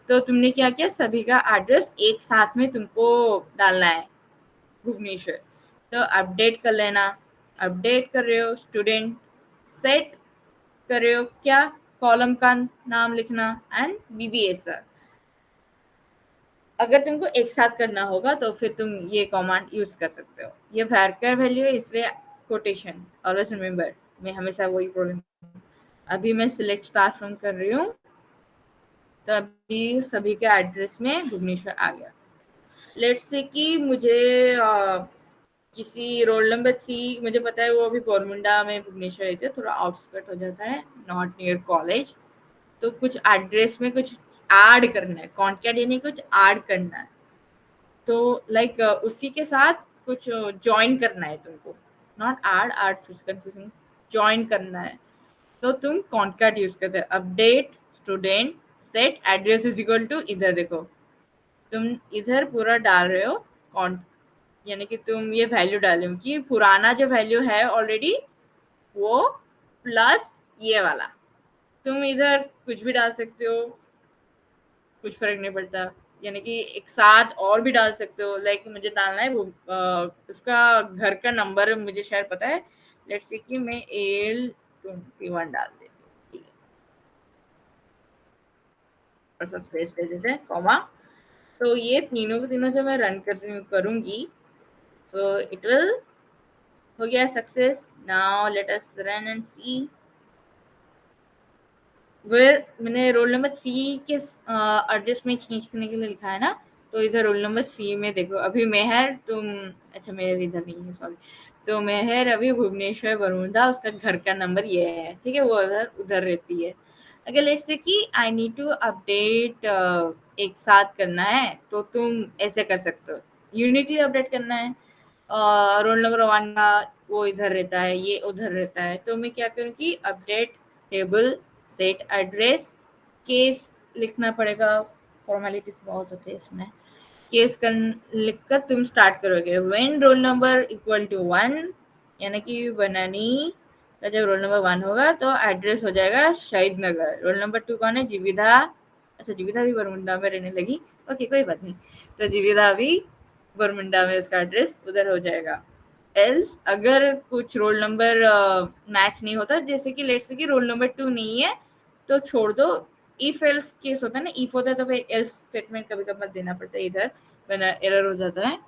तो तुमने क्या किया, सभी का एड्रेस एक साथ में तुमको डालना है भुवनेश्वर, तो अपडेट कर लेना। अपडेट कर रहे हो स्टूडेंट, सेट कर रहे हो क्या, कॉलम का नाम लिखना एंड बीबीएसआर। अगर तुमको एक साथ करना होगा तो फिर तुम ये कमांड यूज कर सकते हो। ये varchar वैल्यू है इसलिए कोटेशन, ऑलवेज रिमेंबर, मैं हमेशा वही प्रॉब्लम। अभी मैं सिलेक्ट स्टार फ्रॉम कर रही हूँ, तो अभी सभी के एड्रेस में भुवनेश्वर आ गया। लेट्स से कि मुझे किसी रोल नंबर 3, मुझे पता है वो अभी बोरमुंडा में भुवनेश्वर रहते हैं, थोड़ा आउटस्कर्ट हो जाता है, नॉट नियर कॉलेज, तो कुछ एड्रेस में कुछ ऐड करना है, कॉन्टैक्ट यानी कुछ ऐड करना है, तो लाइक उसी के साथ कुछ ज्वाइन करना है तुमको, नॉट ऐड, कंफ्यूजिंग, ज्वाइन करना है, तो तुम कॉन्टैक्ट यूज करते हैं। Update student set address is equal to, इधर देखो तुम इधर पूरा डाल रहे हो यानी कि तुम ये वैल्यू डाल रहे हो कि पुराना जो वैल्यू है ऑलरेडी वो प्लस ये वाला, तुम इधर कुछ भी डाल सकते हो, कुछ फर्क नहीं पड़ता, यानी कि एक साथ और भी डाल सकते हो। लाइक मुझे डालना है वो उसका घर का नंबर मुझे शायद पता है, लेट्स से कि मैं AL21 डाल देती हूँ, ठीक है, और सा स्पेस दे देते हैं, कॉमा। तो ये तीनों के तीनों जब मैं रन करूंगी तो इट विल, हो गया success. Now let us run and see where मैंने रोल नंबर 3 के एड्रेस में चेंज करने के लिए लिखा है ना, तो इधर रोल नंबर 3 में देखो अभी मेहर तुम, अच्छा मेहर इधर नहीं है सॉरी, तो मेहर अभी भुवनेश्वर बरूंदा, उसका घर का नंबर ये है, ठीक है, वो उधर उधर रहती है। अगर लेट्स से कि आई नीड टू अपडेट एक साथ करना है, तो तुम ऐसे कर सकते हो, यूनिकली अपडेट करना है, रोल नंबर 1 का वो इधर रहता है, ये उधर रहता है, तो मैं क्या करूँ कि update table set address case लिखना पड़ेगा, फॉर्मेलिटीज बहुत होते हैं इसमें, केस कर लिखकर तुम स्टार्ट करोगे। When roll number equal to 1, यानी कि बनानी का जब रोल नंबर 1 होगा तो एड्रेस हो जाएगा शहीद नगर। रोल नंबर 2 कौन है, जीविदा, अच्छा जीविदा भी बरमुंडा में रहने लगी, ओके कोई बात नहीं, तो जीविदा भी बरमुंडा में उसका एड्रेस उधर हो जाएगा। एल्स अगर कुछ रोल नंबर मैच नहीं होता, जैसे कि लेट्स से कि रोल नंबर 2 नहीं है, तो छोड़ दो। इफ एल्स केस होता है ना, इफ होता है तो फिर एल्स स्टेटमेंट कभी कभी देना पड़ता है, इधर वरना एरर हो जाता है,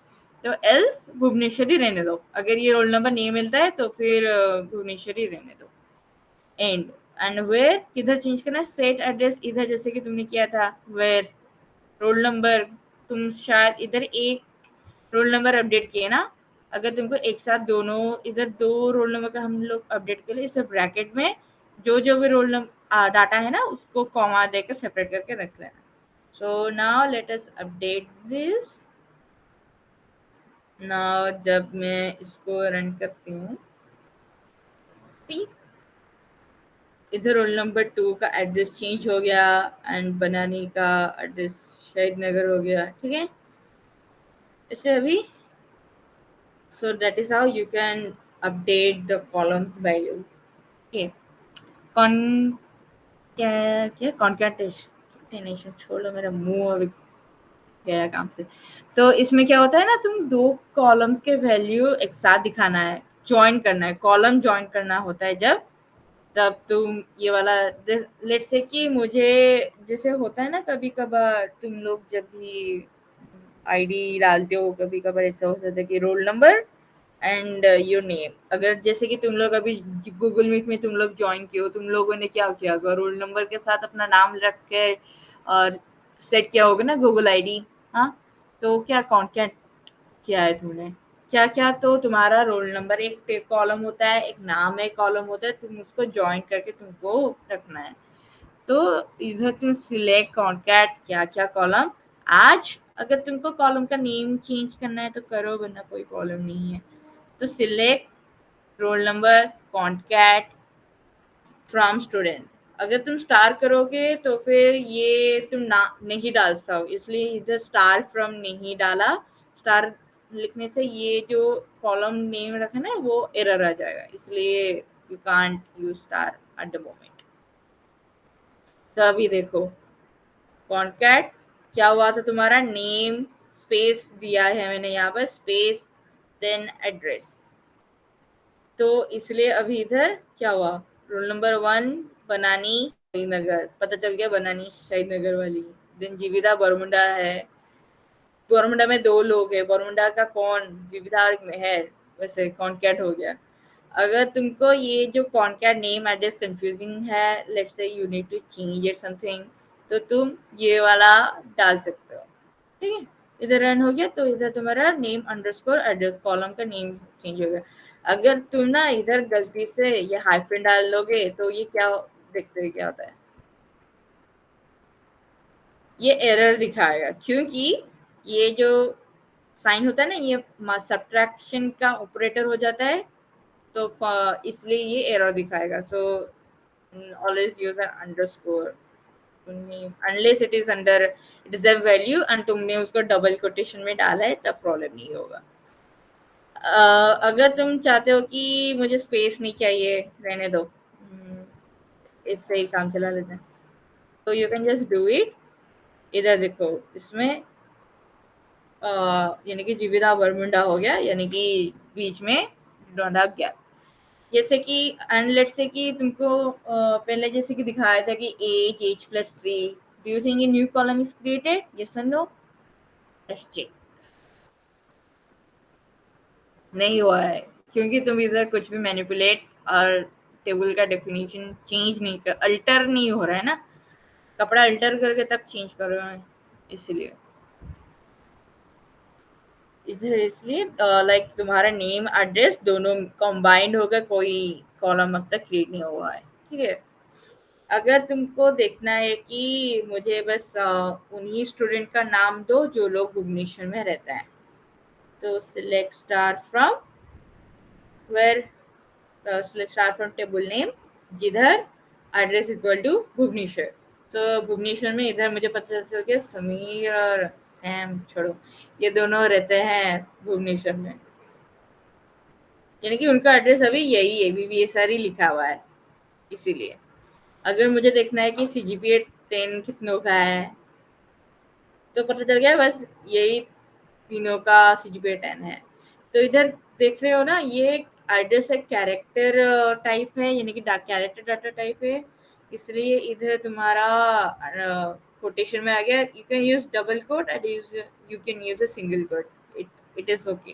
तो एल्स भुवनेश्वरी रहने दो, अगर ये रोल नंबर नहीं मिलता है तो फिर भुवनेश्वरी रहने दो। एंड वेयर किधर चेंज करना है, सेट एड्रेस इधर जैसे कि तुमने किया था, वेयर रोल नंबर, तुम शायद इधर एक रोल नंबर अपडेट किए ना, अगर तुमको एक साथ दोनों इधर 2 रोल नंबर का हम लोग अपडेट कर ले, इस ब्रैकेट में जो जो भी रोल नंबर डाटा है ना उसको कॉमा देकर सेपरेट करके रख लेना। So now let us update this. Now जब मैं इसको रन करती हूँ, सी इधर रोल नंबर 2 का एड्रेस चेंज हो गया एंड बनानी का एड्रेस शहीद नगर हो गया, ठीक है। इसे अभी So that is how you can update the columns values. Okay. कॉन क्या क्या कॉन्कैटेनेशन छोड़ो, मेरा मुंह अभी गया काम से। तो इसमें क्या होता है ना, तुम दो कॉलम्स के वैल्यू एक साथ दिखाना है, ज्वाइन करना है, कॉलम ज्वाइन करना होता है जब, तब तुम ये वाला लेट्स से कि मुझे जैसे होता है ना, कभी कभार तुम लोग जब भी आईडी डालते हो, कभी कभार ऐसा हो जाता है कि roll number and your name, अगर जैसे कि तुम लोग अभी गूगल मीट में तुम लोग ज्वाइन किए हो, तुम लोगों ने क्या किया होगा, रोल नंबर के साथ अपना नाम रख कर और सेट किया होगा ना गूगल आईडी। हाँ, तो क्या कॉन्टैक्ट किया है तुमने, क्या क्या, तो तुम्हारा रोल नंबर एक कॉलम होता है, एक नाम एक कॉलम होता है, तुम उसको ज्वाइन करके तुमको रखना है। तो इधर तुम सिलेक्ट कॉन्टैक्ट क्या क्या कॉलम। आज अगर तुमको कॉलम का नेम चेंज करना है तो करो, वरना कोई प्रॉब्लम नहीं है। तो select roll number contact from student. अगर तुम स्टार करोगे तो फिर ये तुम ना नहीं डाल सकोगे, इसलिए इधर स्टार फ्रॉम नहीं डाला। स्टार लिखने से ये जो कॉलम नेम रखा ना वो एरर आ जाएगा, इसलिए you can't use star at the moment. तो अभी देखो कॉन्टैक्ट क्या हुआ था, तुम्हारा नेम स्पेस दिया है मैंने यहाँ पर, स्पेस देन एड्रेस। तो इसलिए अभी इधर क्या हुआ, रोल नंबर 1 बनानी शहीद नगर, पता चल गया बनानी शहीद नगर वाली। देन जीविता बरमुंडा है, बरमुंडा में 2 लोग है, बरमुंडा का कौन, जीविता और मेहर, वैसे कॉन्टैक्ट हो गया। अगर तुमको ये जो कॉन्टैक्ट नेम एड्रेस कंफ्यूजिंग है, let's say you need to change it something, तो तुम ये वाला डाल सकते हो। ठीक है, इधर रन हो गया, तो इधर तुम्हारा नेम अंडरस्कोर एड्रेस कॉलम का नेम चेंज हो गया। अगर तुम ना इधर गलती से ये हाइफन डाल लोगे तो ये क्या देखते हैं क्या होता है, ये एरर दिखाएगा, क्योंकि ये जो साइन होता है ना, ये सब्ट्रैक्शन का ऑपरेटर हो जाता है, तो इसलिए ये एरर दिखाएगा। So always use N underscore unless it is under it is a value and तुमने उसको डबल कोटेशन में डाला है, तब प्रॉब्लम नहीं होगा। अगर तुम चाहते हो कि मुझे स्पेस नहीं चाहिए, रहने दो, इससे ही काम चला लेते हैं, तो you can just do it. इधर देखो इसमें यानी कि जीविता बरमुंडा हो गया, यानी कि बीच में डोंडा गया, जैसे कि एंड लेट्स से कि तुमको पहले जैसे कि दिखाया था कि age plus 3, do you think a new column is created, yes और नो, लेट्स चेक। नहीं हुआ है, क्योंकि तुम इधर कुछ भी मैनिपुलेट और टेबल का डेफिनेशन चेंज नहीं कर, अल्टर नहीं हो रहा है ना, कपड़ा अल्टर करके तब चेंज कर रहे हैं, इसलिए इधर, इसलिए लाइक तुम्हारा नेम एड्रेस दोनों कंबाइंड होकर कोई कॉलम अब तक क्रिएट नहीं हुआ है। ठीक है, अगर तुमको देखना है कि मुझे बस उन्हीं स्टूडेंट का नाम दो जो लोग भुवनेश्वर में रहता है, तो select star from where, star from table name, जिधर एड्रेस इक्वल टू भुवनेश्वर। तो भुवनेश्वर में इधर मुझे पता चल गया समीर और सैम, छोड़ो, ये दोनों रहते हैं भुवनेश्वर में, यानी कि उनका एड्रेस अभी यही है, BBSR ही लिखा हुआ है। इसीलिए अगर मुझे देखना है कि CGPA 10 कितनों का है, तो पता चल गया बस यही तीनों का CGPA 10 है। तो इधर देख रहे हो ना, ये एड्रेस एक कैरेक्टर टाइप है, यानी कि कैरेक्टर डाटा टाइप है, इसलिए इधर तुम्हारा कोटेशन में आ गया। You can use double quote and you can use a single quote, it is okay.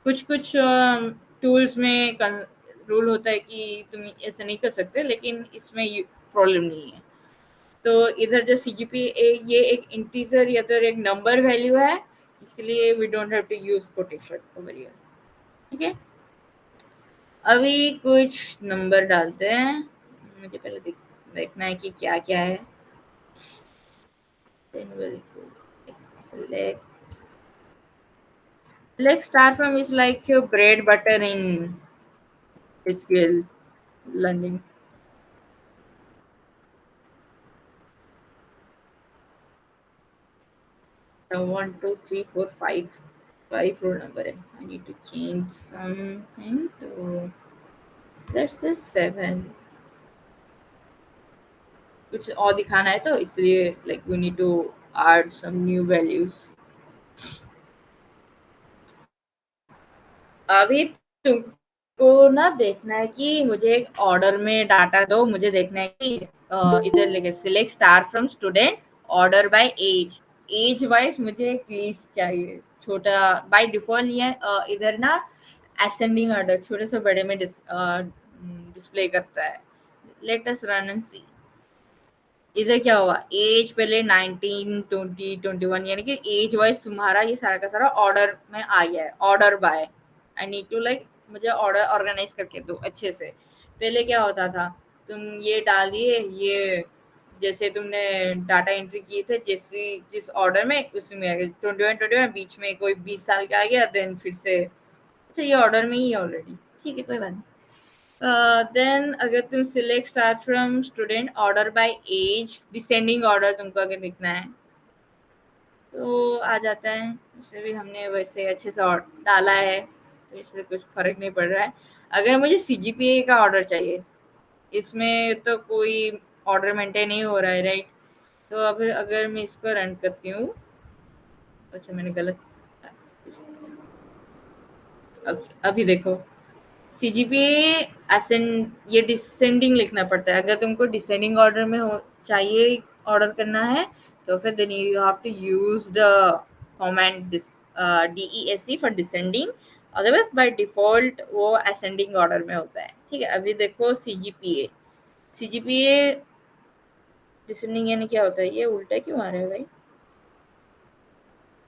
कुछ कुछ टूल्स में रूल होता है कि तुम ऐसा नहीं कर सकते, लेकिन इसमें प्रॉब्लम नहीं है। तो इधर जो CGPA ये एक इंटीजर या तो एक नंबर वैल्यू है, इसलिए we don't have to use quotation over here. ठीक है, अभी कुछ नंबर डालते हैं, मुझे पहले देखना है कि क्या क्या है। select select star from is like your bread butter in SQL learning. So 1 2 3 4 5 5 roll number है. I need to change something to, let's say 7. कुछ और दिखाना है तो इसलिए like we need to add some new values. अभी तुमको ना देखना है कि मुझे एक ऑर्डर में डाटा दो. मुझे देखना है कि इधर लिखे select star from student order by age wise मुझे एक लिस्ट चाहिए. छोटा बाय डिफॉल्ट ये इधर ना असेंडिंग ऑर्डर छोटे से बड़े में डिस्प्ले करता है. लेट अस रन एंड सी. इधर क्या हुआ, एज पहले 19 20 21 यानी कि एज वाइज तुम्हारा ये सारा का सारा ऑर्डर में आ गया है. Order by I need to like मुझे ऑर्डर ऑर्गेनाइज करके दो अच्छे से. पहले क्या होता था, तुम ये डाल दिए, ये जैसे तुमने डाटा एंट्री किए थे जैसे जिस ऑर्डर में उसमें आ गया 21 बीच में कोई 20 साल का आ गया, देन फिर से अच्छा ये ऑर्डर में ही ऑलरेडी ठीक है कोई बात नहीं. देन अगर तुम select star from student order by age descending order तुमको अगर दिखना है तो आ जाता है. उसे भी हमने वैसे अच्छे से डाला है तो इससे कुछ फर्क नहीं पड़ रहा है. अगर मुझे सीजीपीए का ऑर्डर चाहिए, इसमें तो कोई ऑर्डर मेंटेन नहीं हो रहा है राइट. तो अगर मैं इसको रन करती हूँ, अच्छा मैंने गलत अभी देखो सीजीपीए असेंड ये डिसेंडिंग लिखना पड़ता है. अगर तुमको डिसेंडिंग ऑर्डर में हो चाहिए ऑर्डर करना है तो फिर then you have to use the command DESC for descending. Otherwise by default वो असेंडिंग ऑर्डर में होता है. ठीक है अभी देखो सीजीपीए डिसेंडिंग यानी क्या होता है, ये उल्टा क्यों आ रहा है भाई,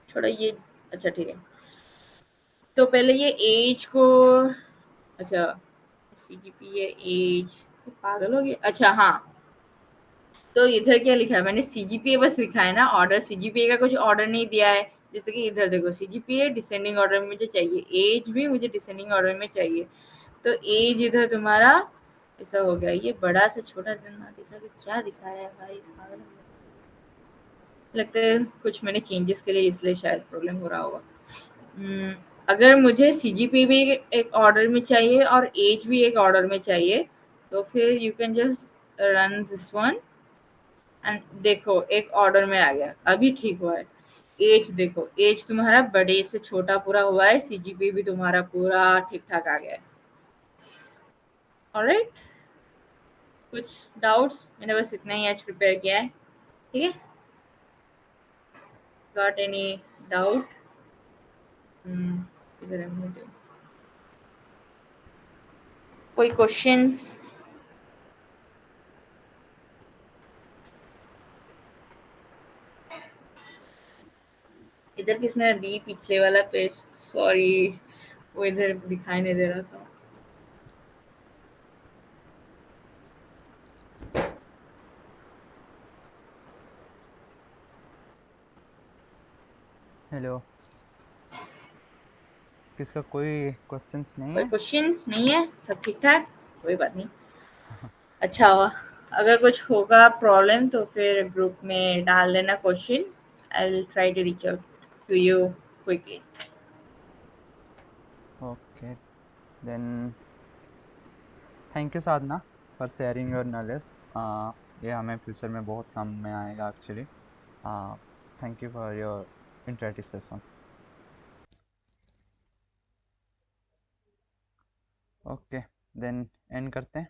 छोड़ा ये. अच्छा ठीक है तो पहले ये एज को, अच्छा सीजीपीए एज पागल हो गया. अच्छा हाँ तो इधर क्या लिखा है मैंने, सीजीपीए बस लिखा है ना, ऑर्डर सीजीपीए का कुछ ऑर्डर नहीं दिया है. जैसे कि इधर देखो सीजीपीए डिसेंडिंग ऑर्डर में मुझे चाहिए, एज भी मुझे डिसेंडिंग ऑर्डर में चाहिए. तो एज इधर तुम्हारा ऐसा हो गया, ये बड़ा से छोटा ना दिखा के क्या दिखा रहा है भाई, पागल हो गया. लगता है कुछ मैंने चेंजेस के लिए इसलिए शायद प्रॉब्लम हो रहा होगा. अगर मुझे सीजीपी भी एक ऑर्डर में चाहिए और एज भी एक ऑर्डर में चाहिए तो फिर you can just run this one and देखो एक ऑर्डर में आ गया. अभी ठीक हुआ है. एज देखो एज तुम्हारा बड़े से छोटा पूरा हुआ है, सीजीपी भी तुम्हारा पूरा ठीक ठाक आ गया है. ऑलराइट कुछ डाउट्स, मैंने बस इतना ही आज प्रिपेयर किया है. ठीक है गॉट एनी डाउट? इधर कोई क्वेश्चंस? इधर किसने दी पिछले वाला पेज, सॉरी वो इधर दिखाई नहीं दे रहा था. हेलो, किसका कोई क्वेश्चंस नहीं कोई है? क्वेश्चंस नहीं है, सब ठीक ठाक, कोई बात नहीं. अच्छा हुआ, अगर कुछ होगा प्रॉब्लम तो फिर ग्रुप में डाल देना question. I will try to reach out to you quickly. Okay then thank you Sadhana for sharing your knowledge. ये हमें फ्यूचर में बहुत काम में आएगा actually. Thank you for your interactive session. Okay then end करते हैं.